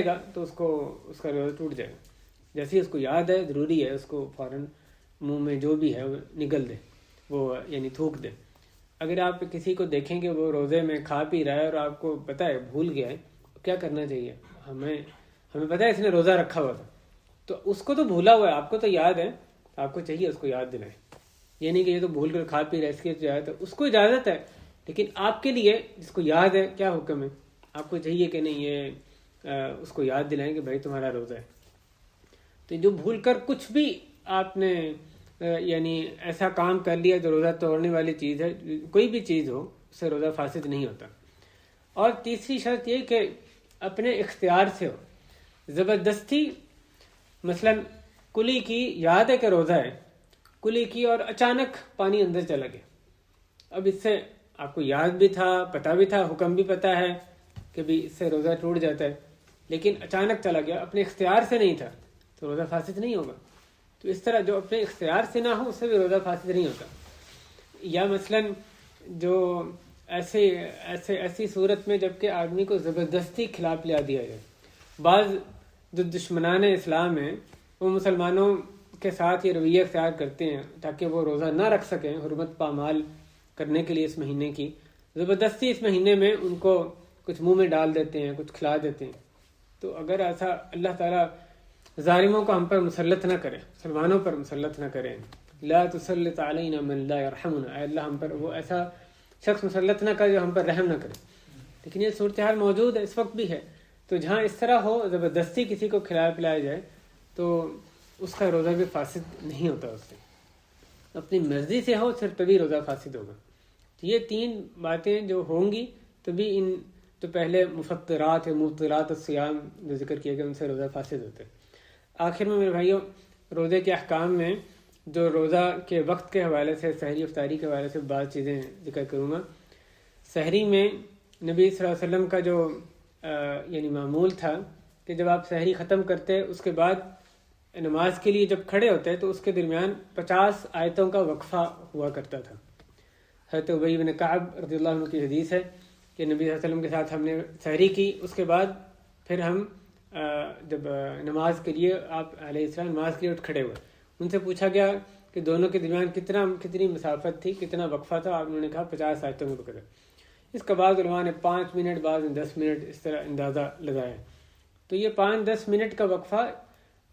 گا تو اس کا روزہ ٹوٹ جائے گا۔ جیسے اس کو یاد ہے، ضروری ہے اس کو فوراً منہ میں جو بھی ہے وہ نگل دے، وہ یعنی تھوک دے۔ اگر آپ کسی کو دیکھیں کہ وہ روزے میں کھا پی رہا ہے اور آپ کو پتہ ہے بھول گیا ہے، کیا کرنا چاہیے؟ ہمیں پتہ ہے اس نے روزہ رکھا ہوا تھا، تو اس کو تو بھولا ہوا ہے، آپ کو تو یاد ہے، آپ کو چاہیے اس کو یاد دلائیں. یہ نہیں کہ یہ تو بھول کر کھا پی رہا ہے اس کی اجازت ہے، اس کو اجازت ہے، لیکن آپ کے لیے جس کو یاد ہے کیا حکم ہے، آپ کو چاہیے کہ نہیں یہ اس کو یاد دلائیں کہ بھائی تمہارا روزہ ہے. تو جو بھول کر کچھ بھی آپ نے یعنی ایسا کام کر لیا جو روزہ توڑنے والی چیز ہے، کوئی بھی چیز ہو، اس سے روزہ فاسد نہیں ہوتا. اور تیسری شرط یہ کہ اپنے اختیار سے ہو. زبردستی مثلا کلی کی یاد ہے کہ روزہ ہے، کلی کی اور اچانک پانی اندر چلا گیا. اب اس سے آپ کو یاد بھی تھا، پتہ بھی تھا، حکم بھی پتہ ہے کہ بھی اس سے روزہ ٹوٹ جاتا ہے، لیکن اچانک چلا گیا، اپنے اختیار سے نہیں تھا، تو روزہ فاسد نہیں ہوگا. تو اس طرح جو اپنے اختیار سے نہ ہو اس سے بھی روزہ فاسد نہیں ہوتا. یا مثلا جو ایسی صورت میں جب کہ آدمی کو زبردستی کھلا پلا دیا جائے. بعض جو دشمنان اسلام ہیں وہ مسلمانوں کے ساتھ یہ رویہ اختیار کرتے ہیں تاکہ وہ روزہ نہ رکھ سکیں، حرمت پامال کرنے کے لیے اس مہینے کی زبردستی اس مہینے میں ان کو کچھ منہ میں ڈال دیتے ہیں، کچھ کھلا دیتے ہیں. تو اگر ایسا اللہ تعالیٰ ظالموں کو ہم پر مسلط نہ کرے، مسلمانوں پر مسلط نہ کرے، لا تسلط علینا من لا یرحمنا، اے اللہ ہم پر وہ ایسا شخص مسلط نہ کرے جو ہم پر رحم نہ کرے. لیکن یہ صورتحال موجود ہے، اس وقت بھی ہے. تو جہاں اس طرح ہو، زبردستی کسی کو کھلایا پلایا جائے تو اس کا روزہ بھی فاسد نہیں ہوتا. اس سے اپنی مرضی سے ہو صرف تبھی روزہ فاسد ہوگا. تو یہ تین باتیں جو ہوں گی تبھی ان تو پہلے مفطرات مبطلات الصیام جو ذکر کیا گیا ان سے روزہ فاسد ہوتا ہے. آخر میں میرے بھائیوں، روزے کے احکام میں جو روزہ کے وقت کے حوالے سے، سحری افطاری کے حوالے سے بعض چیزیں ذکر کروں گا. سحری میں نبی صلی اللہ علیہ وسلم کا جو یعنی معمول تھا کہ جب آپ سحری ختم کرتے اس کے بعد نماز کے لیے جب کھڑے ہوتے تو اس کے درمیان 50 آیتوں کا وقفہ ہوا کرتا تھا. حضرت ابی بن کعب رضی اللہ عنہ کی حدیث ہے کہ نبی صلی اللہ علیہ وسلم کے ساتھ ہم نے سحری کی، اس کے بعد پھر ہم جب نماز کے لیے آپ علیہ السلام نماز کے لیے اٹھ کھڑے ہوئے، ان سے پوچھا گیا کہ دونوں کے درمیان کتنی مسافت تھی، کتنا وقفہ تھا. آپ نے کہا 50 آیتوں میں وقفہ. اس کا بعض علماء نے 5 منٹ، بعض نے 10 منٹ اس طرح اندازہ لگایا. تو یہ 5-10 منٹ کا وقفہ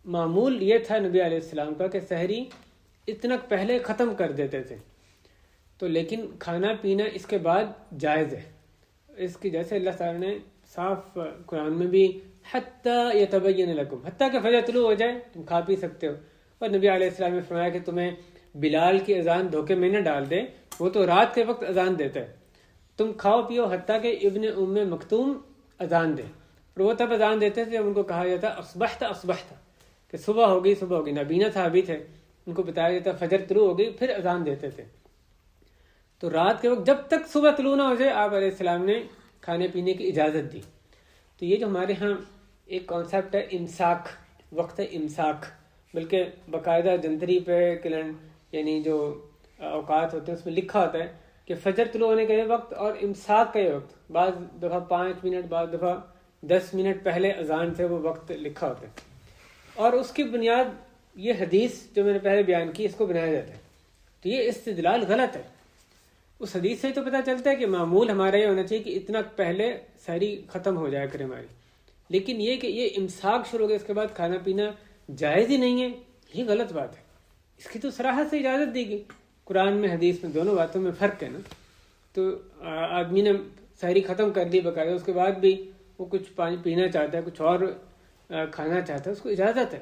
معمول یہ تھا نبی علیہ السلام کا کہ سحری اتنا پہلے ختم کر دیتے تھے. تو لیکن کھانا پینا اس کے بعد جائز ہے. اس کی جیسے اللہ تعالیٰ نے صاف قرآن میں بھی حتیٰ یتبین لکم، حتیٰ کہ فجر طلوع ہو جائے تم کھا پی سکتے ہو. اور نبی علیہ السلام نے فرمایا کہ تمہیں بلال کی اذان دھوکے میں نہ ڈال دے، وہ تو رات کے وقت اذان دیتا ہے، تم کھاؤ پیو حتیٰ کہ ابن ام مکتوم اذان دے. اور وہ تب اذان دیتے تھے جب ان کو کہا جاتا اصبحت اصبحت، کہ صبح ہوگی. نبینا صحابی تھے، ان کو بتایا جاتا فجر طلوع ہوگی پھر اذان دیتے تھے. تو رات کے وقت جب تک صبح طلوع نہ ہو جائے آپ علیہ السلام نے کھانے پینے کی اجازت دی. تو یہ جو ہمارے ہاں ایک کانسیپٹ ہے امساک، وقت امساک، بلکہ باقاعدہ جنتری پہ یعنی جو اوقات ہوتے ہیں اس میں لکھا ہوتا ہے کہ فجر طلوع ہونے کا یہ وقت اور امساک کا یہ وقت. بعض دفعہ 5 منٹ، بعض دفعہ 10 منٹ پہلے اذان سے وہ وقت لکھا ہوتا ہے. اور اس کی بنیاد یہ حدیث جو میں نے پہلے بیان کی اس کو بنایا جاتا ہے. تو یہ استدلال غلط ہے. اس حدیث سے ہی تو پتہ چلتا ہے کہ معمول ہمارا یہ ہونا چاہیے کہ اتنا پہلے سحری ختم ہو جایا کرے ہماری. لیکن یہ کہ یہ امساک شروع ہو گیا اس کے بعد کھانا پینا جائز ہی نہیں ہے، یہ غلط بات ہے. اس کی تو صراحت سے اجازت دی گئی قرآن میں، حدیث میں، دونوں باتوں میں فرق ہے نا. تو آدمی نے سحری ختم کر لی باقاعدہ، اس کے بعد بھی وہ کچھ پانی پینا چاہتا ہے، کچھ اور کھانا چاہتا ہے، اس کو اجازت ہے.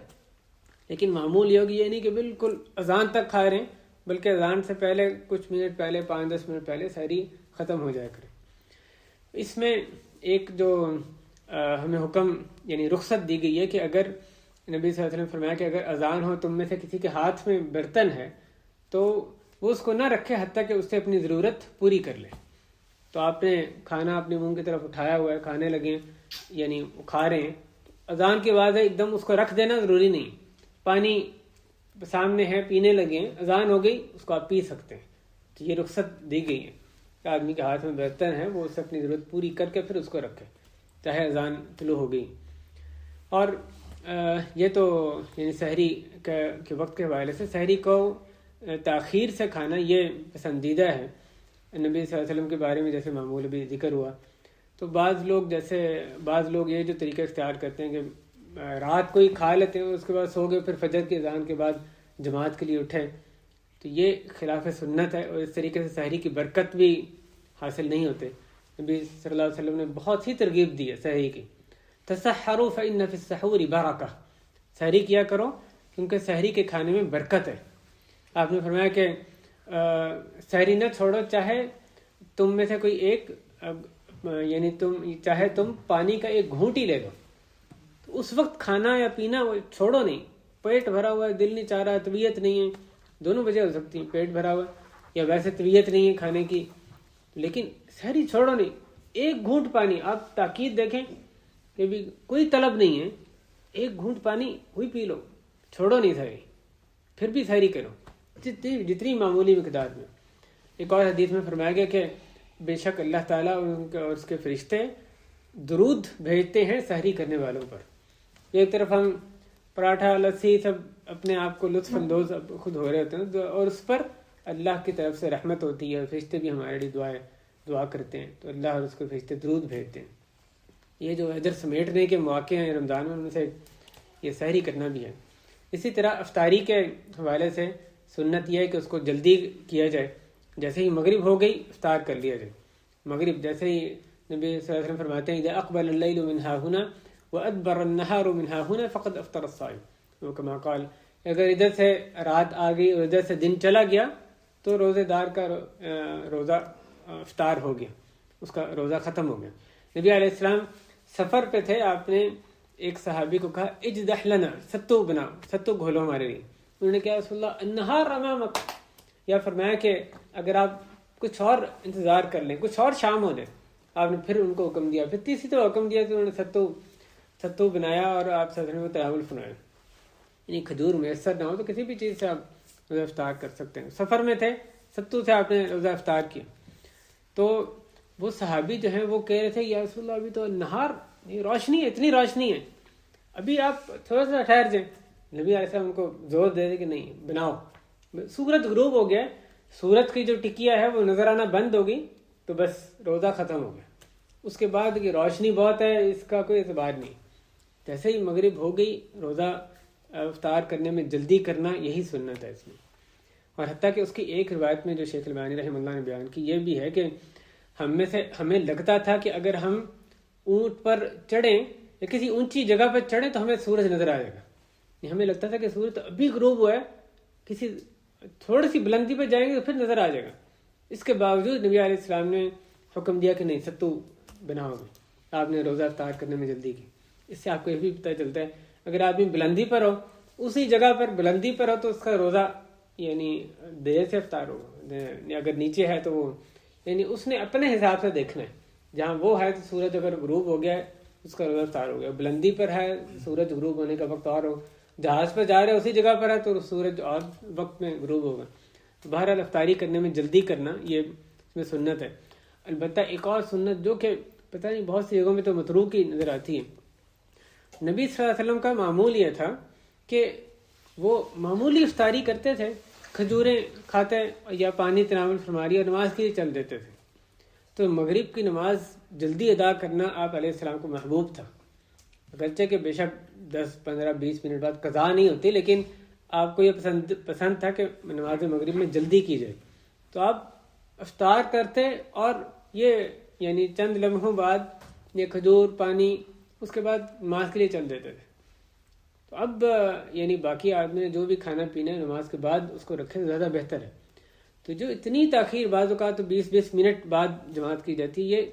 لیکن معمول یہ ہوگی یہ نہیں کہ بالکل اذان تک کھا رہے ہیں، بلکہ اذان سے پہلے کچھ منٹ پہلے، 5-10 منٹ پہلے سحری ختم ہو جایا کرے. اس میں ایک جو ہمیں حکم یعنی رخصت دی گئی ہے کہ اگر نبی صلی اللہ علیہ وسلم فرمایا کہ اگر اذان ہو تم میں سے کسی کے ہاتھ میں برتن ہے تو وہ اس کو نہ رکھے حتیٰ کہ اس سے اپنی ضرورت پوری کر لے. تو آپ نے کھانا اپنے منہ کی طرف اٹھایا ہوا ہے، کھانے لگے یعنی کھا رہے ہیں، اذان کی آواز ہے ایک دم اس کو رکھ دینا ضروری نہیں. پانی سامنے ہے، پینے لگے ہیں، اذان ہو گئی، اس کو آپ پی سکتے ہیں. تو یہ رخصت دی گئی ہے کہ آدمی کے ہاتھ میں برتن ہے وہ اس سے اپنی ضرورت پوری کر کے پھر اس کو رکھے چاہے اذان طلوع ہو گئی. اور یہ تو یعنی سحری کے وقت کے حوالے سے سحری کو تاخیر سے کھانا یہ پسندیدہ ہے نبی صلی اللہ علیہ وسلم کے بارے میں، جیسے معمول بھی ذکر ہوا. تو بعض لوگ یہ جو طریقہ اختیار کرتے ہیں کہ رات کو ہی کھا لیتے ہیں، اس کے بعد سو گئے، پھر فجر کی اذان کے بعد جماعت کے لیے اٹھے، تو یہ خلاف سنت ہے، اور اس طریقے سے سحری کی برکت بھی حاصل نہیں ہوتے۔ نبی صلی اللہ علیہ وسلم نے بہت سی ترغیب دی ہے سحری کی، تسحروا فإن فی السحور برکہ، سحری کیا کرو کیونکہ سحری کے کھانے میں برکت ہے۔ آپ نے فرمایا کہ سحری نہ چھوڑو، چاہے تم میں سے کوئی ایک یعنی چاہے تم پانی کا ایک گھونٹ ہی لے لو، تو اس وقت کھانا یا پینا وہ چھوڑو نہیں۔ پیٹ بھرا ہوا ہے، دل نہیں چاہ رہا، طبیعت نہیں ہے، دونوں وجہ ہو سکتی ہیں، پیٹ بھرا ہوا یا ویسے طبیعت نہیں ہے کھانے کی، لیکن سحری چھوڑو نہیں۔ ایک گھونٹ پانی، آپ تاکید دیکھیں کہ بھی کوئی طلب نہیں ہے، ایک گھونٹ پانی وہی پی لو، چھوڑو نہیں سحری، پھر بھی سحری کرو جتنی معمولی مقدار میں۔ ایک اور حدیث میں فرمایا گیا کہ بے شک اللہ تعالیٰ اور اس کے فرشتے درود بھیجتے ہیں سحری کرنے والوں پر۔ ایک طرف ہم پراٹھا لسی سب اپنے آپ کو لطف اندوز خود ہو رہے ہوتے ہیں، اور اس پر اللہ کی طرف سے رحمت ہوتی ہے، فرشتے بھی ہمارے لیے دعا کرتے ہیں، تو اللہ اور اس کے فرشتے درود بھیجتے ہیں۔ یہ جو اجر سمیٹنے کے مواقع ہیں رمضان میں، ان سے یہ سحری کرنا بھی ہے۔ اسی طرح افطاری کے حوالے سے سنت یہ ہے کہ اس کو جلدی کیا جائے، جیسے ہی مغرب ہو گئی افطار کر لیا جائے۔ مغرب جیسے ہی نبی صلی اللہ علیہ وسلم فرماتے ہیں اذا اقبل اللیل من ها هنا وادبر النهار من ها هنا فقد افطر الصائم، وہ کما قال، اگر ادھر سے رات آ گئی اور ادھر سے دن چلا گیا تو روزے دار کا روزہ افطار ہو گیا، اس کا روزہ ختم ہو گیا۔ نبی علیہ السلام سفر پہ تھے، آپ نے ایک صحابی کو کہا اجدح لنا، ستو بناؤ، ستو گھولو ہمارے لیے۔ انہوں نے کہا رسول اللہ النہار امامک، یا فرمایا کہ اگر آپ کچھ اور انتظار کر لیں، کچھ اور شام ہو جائے۔ آپ نے پھر ان کو حکم دیا، پھر تیسری تو حکم دیا، تو انہوں نے ستو بنایا اور آپ صلی اللہ علیہ وسلم کو تناول فرمایا۔ یعنی کھجور میسر نہ ہو تو کسی بھی چیز سے آپ روزہ افطار کر سکتے ہیں۔ سفر میں تھے، ستو سے آپ نے روزہ افطار کیا، تو وہ صحابی جو ہیں وہ کہہ رہے تھے یا رسول اللہ ابھی تو نہار روشنی ہے، اتنی روشنی ہے، ابھی آپ تھوڑا سا ٹھہر جائیں۔ نبی علیہ السلام ان کو زور دے دے کہ نہیں بناؤ۔ سورج غروب ہو گیا، سورج کی جو ٹکیا ہے وہ نظر آنا بند ہوگی تو بس روزہ ختم ہو گیا۔ اس کے بعد کہ روشنی بہت ہے اس کا کوئی اعتبار نہیں، جیسے ہی مغرب ہو گئی روزہ افطار کرنے میں جلدی کرنا، یہی سنت ہے اس میں۔ اور حتیٰ کہ اس کی ایک روایت میں جو شیخ البانی رحمہ اللہ نے بیان کی یہ بھی ہے کہ ہمیں لگتا تھا کہ اگر ہم اونٹ پر چڑھیں یا کسی اونچی جگہ پر چڑھیں تو ہمیں سورج نظر آئے گا۔ ہمیں لگتا تھا کہ سورج تو ابھی غروب ہوا ہے، کسی تھوڑی سی بلندی پہ جائیں گے تو پھر نظر آ جائے گا۔ اس کے باوجود نبی علیہ السلام نے حکم دیا کہ نہیں ستو بناؤ گے، آپ نے روزہ افطار کرنے میں جلدی کی۔ اس سے آپ کو یہ بھی پتہ چلتا ہے اگر آدمی بلندی پر ہو، اسی جگہ پر بلندی پر ہو تو اس کا روزہ یعنی دیر سے افطار ہوگا، اگر نیچے ہے تو وہ یعنی اس نے اپنے حساب سے دیکھنا ہے۔ جہاں وہ ہے تو سورج اگر غروب ہو گیا ہے اس کا روزہ افطار ہو گیا، بلندی پر ہے سورج غروب ہونے کا وقت اور ہو، جہاز پر جا رہے اسی جگہ پر ہے تو سورج اور وقت میں غروب ہوگا۔ تو بہرحال افطاری کرنے میں جلدی کرنا یہ اس میں سنت ہے۔ البتہ ایک اور سنت جو کہ پتہ نہیں بہت سی جگہوں میں تو متروک کی نظر آتی ہے، نبی صلی اللہ علیہ وسلم کا معمول یہ تھا کہ وہ معمولی افطاری کرتے تھے، کھجوریں کھاتے یا پانی تناول فرماری اور نماز کے لیے چل دیتے تھے۔ تو مغرب کی نماز جلدی ادا کرنا آپ علیہ السلام کو محبوب تھا، اگرچہ کہ بے شک 10 15 20 منٹ بعد قضا نہیں ہوتی، لیکن آپ کو یہ پسند تھا کہ نماز مغرب میں جلدی کی جائے۔ تو آپ افطار کرتے اور یہ یعنی چند لمحوں بعد یہ کھجور پانی اس کے بعد نماز کے لیے چل دیتے تھے۔ تو اب یعنی باقی آدمی جو بھی کھانا پینا ہے نماز کے بعد اس کو رکھے زیادہ بہتر ہے۔ تو جو اتنی تاخیر بعض اوقات تو 20 منٹ بعد جماعت کی جاتی ہے، یہ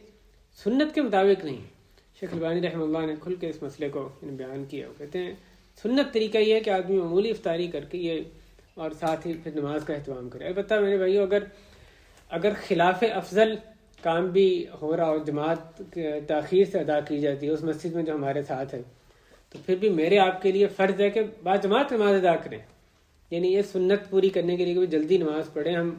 سنت کے مطابق نہیں ہے۔ شیخ البانی رحمہ اللہ نے کھل کے اس مسئلے کو بیان کیا، وہ کہتے ہیں سنت طریقہ یہ ہے کہ آدمی معمولی افطاری کر کے یہ اور ساتھ ہی پھر نماز کا اہتمام کرے۔ البتہ میرے بھائیو اگر خلاف افضل کام بھی ہو رہا ہو، جماعت تاخیر سے ادا کی جاتی ہے اس مسجد میں جو ہمارے ساتھ ہے، تو پھر بھی میرے آپ کے لیے فرض ہے کہ با جماعت نماز ادا کریں۔ یعنی یہ سنت پوری کرنے کے لیے کہ جلدی نماز پڑھیں، ہم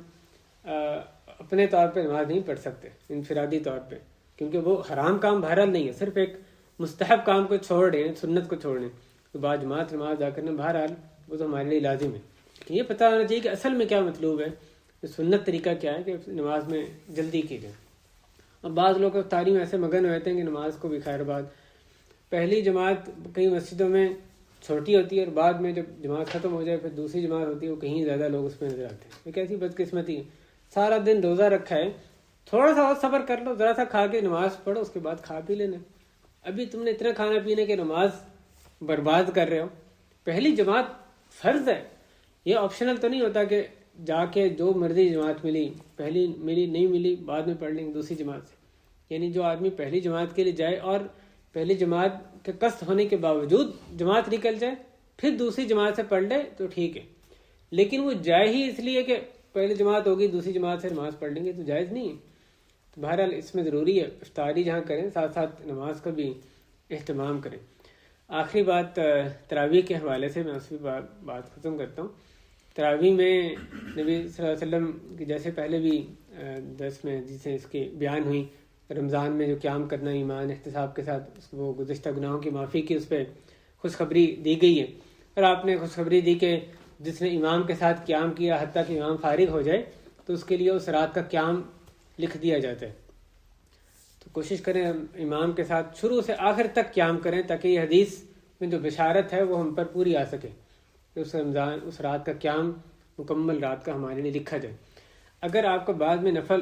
اپنے طور پہ نماز نہیں پڑھ سکتے انفرادی طور پہ، کیونکہ وہ حرام کام بہرحال نہیں ہے، صرف ایک مستحب کام کو چھوڑ رہے ہیں، سنت کو چھوڑ رہے ہیں۔ تو با جماعت نماز ادا کرنا بہرحال وہ تو ہمارے لیے لازم ہے، لیکن یہ پتہ ہونا چاہیے کہ اصل میں کیا مطلوب ہے، سنت طریقہ کیا ہے کہ نماز میں جلدی کی جائے۔ اور بعض لوگ افطاری میں ایسے مگن ہوتے ہیں کہ نماز کو بھی خیر بعد پہلی جماعت کئی مسجدوں میں چھوٹی ہوتی ہے اور بعد میں جب جماعت ختم ہو جائے پھر دوسری جماعت ہوتی ہے، وہ کہیں زیادہ لوگ اس میں نظر آتے ہیں. یہ کیسی بدقسمتی ہے. سارا دن روزہ رکھا ہے، تھوڑا سا اور صبر کر لو، ذرا سا کھا کے نماز پڑھو، اس کے بعد کھا پی لینا. ابھی تم نے اتنا کھانا پینے کے نماز برباد کر رہے ہو. پہلی جماعت فرض ہے، یہ آپشنل تو نہیں ہوتا کہ جا کے جو مرضی جماعت ملی، پہلی ملی نہیں ملی بعد میں پڑھ لیں گے دوسری جماعت سے. یعنی جو آدمی پہلی جماعت کے لیے جائے اور پہلی جماعت کے قصد ہونے کے باوجود جماعت نکل جائے پھر دوسری جماعت سے پڑھ لے تو ٹھیک ہے، لیکن وہ جائے ہی اس لیے کہ پہلی جماعت ہوگی دوسری جماعت سے نماز پڑھ لیں گے تو جائز نہیں ہے. تو بہرحال اس میں ضروری ہے افطاری جہاں کریں ساتھ ساتھ نماز کا بھی اہتمام کریں. آخری بات تراویح کے حوالے سے میں اس کی بات ختم کرتا ہوں. تراویح میں نبی صلی اللہ علیہ وسلم کی جیسے پہلے بھی درس میں جسے اس کی بیان ہوئی، رمضان میں جو قیام کرنا ایمان احتساب کے ساتھ وہ گزشتہ گناہوں کی معافی کی اس پہ خوشخبری دی گئی ہے. اور آپ نے خوشخبری دی کہ جس نے امام کے ساتھ قیام کیا حتیٰ کہ امام فارغ ہو جائے تو اس کے لیے اس رات کا قیام لکھ دیا جاتا ہے. تو کوشش کریں امام کے ساتھ شروع سے آخر تک قیام کریں تاکہ یہ حدیث میں جو بشارت ہے وہ ہم پر پوری آ سکے کہ اس رات کا قیام مکمل رات کا ہمارے لیے لکھا جائے. اگر آپ کو بعد میں نفل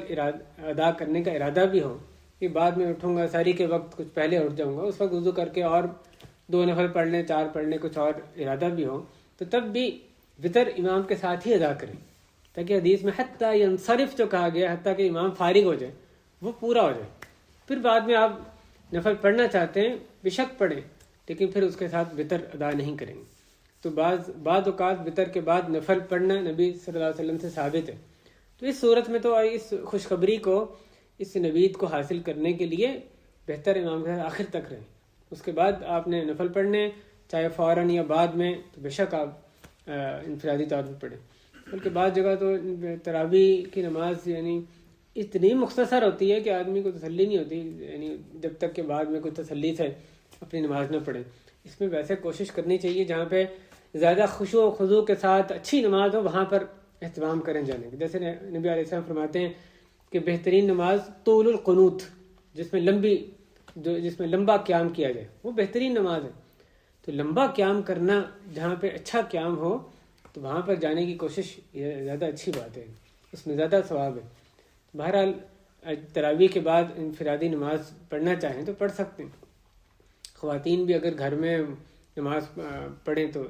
ادا کرنے کا ارادہ بھی ہو کہ بعد میں اٹھوں گا سحری کے وقت کچھ پہلے اٹھ جاؤں گا، اس وقت وضو کر کے اور 2 نفل پڑھ لیں 4 پڑھ لیں کچھ اور ارادہ بھی ہو تو تب بھی وطر امام کے ساتھ ہی ادا کریں تاکہ حدیث میں حتیٰ ینصرف جو کہا گیا حتیٰ کہ امام فارغ ہو جائے وہ پورا ہو جائے. پھر بعد میں آپ نفل پڑھنا چاہتے ہیں بے شک پڑھیں لیکن پھر اس کے ساتھ وطر ادا نہیں کریں. تو بعض اوقات وطر کے بعد نفل پڑھنا نبی صلی اللہ علیہ وسلم سے ثابت ہے. تو اس صورت میں تو اس خوشخبری کو اس نوید کو حاصل کرنے کے لیے بہتر امام کے ساتھ آخر تک رہیں. اس کے بعد آپ نے نفل پڑھنے چاہے فوراً یا بعد میں تو بے شک آپ انفرادی طور پر پڑھیں. بلکہ بعض جگہ تو تراویح کی نماز یعنی اتنی مختصر ہوتی ہے کہ آدمی کو تسلی نہیں ہوتی، یعنی جب تک کہ بعد میں کوئی تسلی سے اپنی نماز نہ پڑھے. اس میں ویسے کوشش کرنی چاہیے جہاں پہ زیادہ خشوع و خضوع کے ساتھ اچھی نماز ہو وہاں پر اہتمام کریں جانے کی. جیسے نبی علیہ السلام فرماتے ہیں کہ بہترین نماز طول القنوت، جس میں لمبا قیام کیا جائے وہ بہترین نماز ہے. تو لمبا قیام کرنا جہاں پہ اچھا قیام ہو تو وہاں پر جانے کی کوشش یہ زیادہ اچھی بات ہے، اس میں زیادہ ثواب ہے. بہرحال تراویح کے بعد انفرادی نماز پڑھنا چاہیں تو پڑھ سکتے ہیں. خواتین بھی اگر گھر میں نماز پڑھیں تو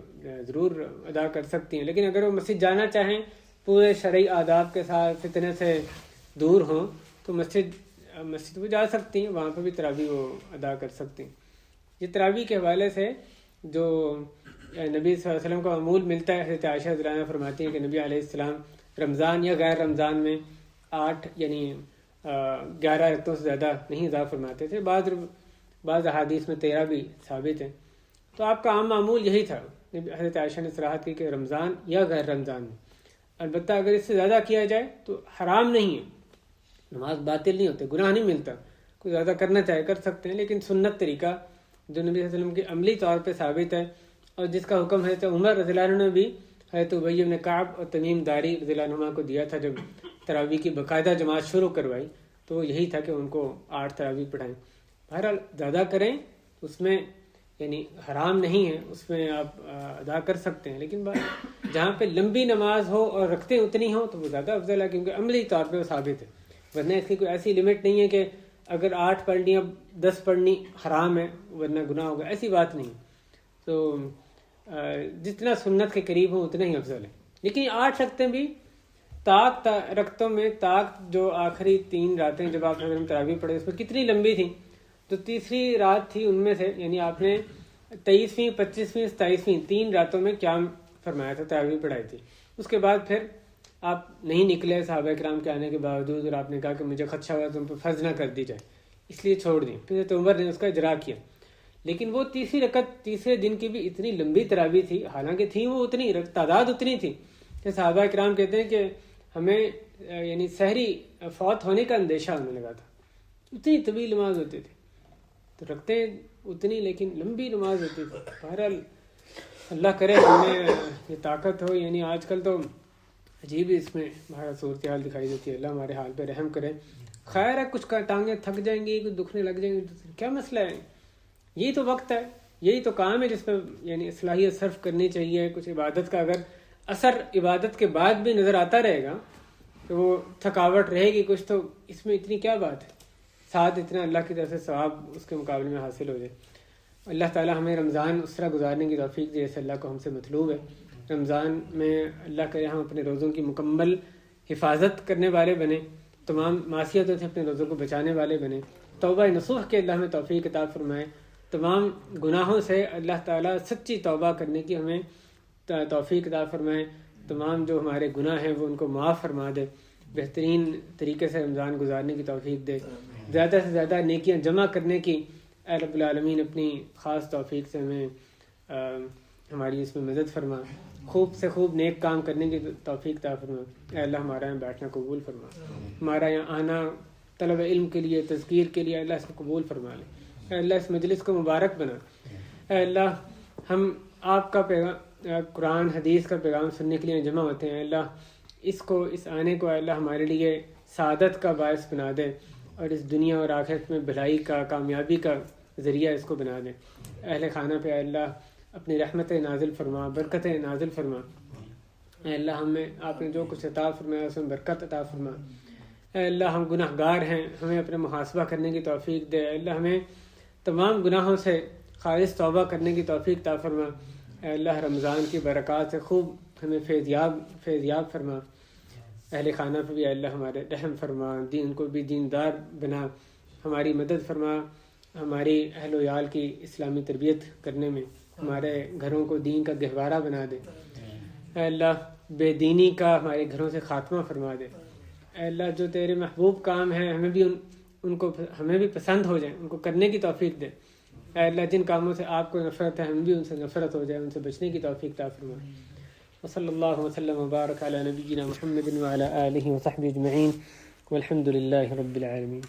ضرور ادا کر سکتی ہیں، لیکن اگر وہ مسجد جانا چاہیں پورے شرعی آداب کے ساتھ فتنے سے دور ہوں تو مسجد وہ جا سکتی ہیں، وہاں پہ بھی تراویح وہ ادا کر سکتی ہیں. یہ تراویح کے حوالے سے جو نبی صلی اللہ علیہ وسلم کو معمول ملتا ہے، حضرت عائشہ رضی اللہ عنہا فرماتی ہیں کہ نبی علیہ السلام رمضان یا غیر رمضان میں 8 یعنی 11 رکعتوں سے زیادہ نہیں اضافہ فرماتے تھے. بعض احادیث میں 13 بھی ثابت ہیں. تو آپ کا عام معمول یہی تھا. حضرت عائشہ نے صراحت کی کہ رمضان یا غیر رمضان میں. البتہ اگر اس سے زیادہ کیا جائے تو حرام نہیں ہے، نماز باطل نہیں ہوتے، گناہ نہیں ملتا. کوئی زیادہ کرنا چاہے کر سکتے ہیں، لیکن سنت طریقہ جو نبی صلی اللہ علیہ وسلم کی عملی طور پہ ثابت ہے اور جس کا حکم حضرت عمر رضی اللہ عنہ نے بھی حضرت ابی بن کعب اور تمیم داری رضی اللہ عنہ کو دیا تھا جب تراویح کی باقاعدہ جماعت شروع کروائی تو یہی تھا کہ ان کو 8 تراویح پڑھائیں. بہرحال زیادہ کریں اس میں یعنی حرام نہیں ہے، اس میں آپ ادا کر سکتے ہیں، لیکن جہاں پہ لمبی نماز ہو اور رکھتے اتنی ہوں تو وہ زیادہ افضل ہے کیونکہ عملی طور پہ وہ ثابت ہے. ورنہ اس کی کوئی ایسی لمٹ نہیں ہے کہ اگر 8 پڑھنی اب 10 پڑھنی حرام ہے ورنہ گناہ ہوگا، ایسی بات نہیں. تو جتنا سنت کے قریب ہوں اتنا ہی افضل ہے. لیکن 8 رکعتیں بھی رکعتوں میں جو آخری 3 راتیں جب آپ نے تراویح پڑھے اس میں کتنی لمبی تھیں. تو تیسری رات تھی ان میں سے یعنی آپ نے 23ویں 25ویں 27ویں 3 راتوں میں قیام فرمایا تھا، تراویح پڑھائی تھی. اس کے بعد پھر آپ نہیں نکلے صحابہ کرام کے آنے کے باوجود، اور آپ نے کہا کہ مجھے خدشہ ہوا تم پہ فرض نہ کر دی جائے اس لیے چھوڑ دیں. پھر عمر نے اس کا اجرا کیا. لیکن وہ تیسری رکعت تیسرے دن کی بھی اتنی لمبی تراویح تھی، حالانکہ تھی وہ اتنی تعداد اتنی تھی کہ صحابہ کرام کہتے ہیں کہ ہمیں یعنی سحری فوت ہونے کا اندیشہ ہونے لگا تھا، اتنی طویل نماز ہوتی تھی. تو رکھتے اتنی لیکن لمبی نماز ہوتی تھی. بہرحال اللہ کرے ہمیں یہ طاقت ہو. یعنی آج کل تو عجیب اس میں ہمارا صورتحال دکھائی دیتی ہے. اللہ ہمارے حال پہ رحم کرے. خیر ہے کچھ ٹانگیں تھک جائیں گی، کچھ دکھنے لگ جائیں گی، کیا مسئلہ ہے. یہی تو وقت ہے، یہی تو کام ہے جس پہ یعنی صلاحیت صرف کرنی چاہیے. کچھ عبادت کا اگر اثر عبادت کے بعد بھی نظر آتا رہے گا تو وہ تھکاوٹ رہے گی کچھ، تو اس میں اتنی کیا بات ہے، ساتھ اتنا اللہ کی طرف سے ثواب اس کے مقابلے میں حاصل ہو جائے. اللہ تعالیٰ ہمیں رمضان اس طرح گزارنے کی توفیق دے جیسے اللہ کو ہم سے مطلوب ہے. رمضان میں اللہ کرے ہم اپنے روزوں کی مکمل حفاظت کرنے والے بنیں، تمام معصیتوں سے اپنے روزوں کو بچانے والے بنیں. توبہ نصوح کے اللہ ہمیں توفیق عطا فرمائے. تمام گناہوں سے اللہ تعالیٰ سچی توبہ کرنے کی ہمیں توفیق عطا فرمائے. تمام جو ہمارے گناہ ہیں وہ ان کو معاف فرما دے. بہترین طریقے سے رمضان گزارنے کی توفیق دے. زیادہ سے زیادہ نیکیاں جمع کرنے کی اے رب العالمین اپنی خاص توفیق سے ہمیں ہماری اس میں مدد فرما. خوب سے خوب نیک کام کرنے کی توفیق عطا فرما. اے اللہ ہمارا یہاں بیٹھنا قبول فرما. ہمارا یہاں آنا طلب علم کے لیے، تذکیر کے لیے، اللہ اس کو قبول فرما لے. اے اللہ اس مجلس کو مبارک بنا. اے اللہ ہم آپ کا پیغام، قرآن حدیث کا پیغام سننے کے لیے جمع ہوتے ہیں. اللہ اس آنے کو اللہ ہمارے لیے سعادت کا باعث بنا دے اور اس دنیا اور آخرت میں بھلائی کا، کامیابی کا ذریعہ اس کو بنا دے. اہل خانہ پہ اے اللہ اپنی رحمت نازل فرما، برکت نازل فرما. اے اللہ ہمیں آپ نے جو کچھ عطا فرمایا اس میں برکت عطا فرما. اے اللہ ہم گناہ گار ہیں، ہمیں اپنے محاسبہ کرنے کی توفیق دے. اے اللہ ہمیں تمام گناہوں سے خالص توبہ کرنے کی توفیق عطا فرما. اے اللہ رمضان کی برکات سے خوب ہمیں فیضیاب فرما. اہل خانہ پہ بھی اے اللہ ہمارے رحم فرما، دین کو بھی دیندار بنا، ہماری مدد فرما. ہماری اہل و عیال کی اسلامی تربیت کرنے میں ہمارے گھروں کو دین کا گہوارہ بنا دے. اے اللہ بے دینی کا ہمارے گھروں سے خاتمہ فرما دے. اے اللہ جو تیرے محبوب کام ہیں ہمیں بھی ان کو ہمیں بھی پسند ہو جائیں، ان کو کرنے کی توفیق دے. اے اللہ جن کاموں سے آپ کو نفرت ہے ہم بھی ان سے نفرت ہو جائے، ان سے بچنے کی توفیق عطا فرما. وصلی اللہ وسلم وبارک علی نبینا محمد وعلی آلہ وصحبہ اجمعین والحمد للہ رب العالمین.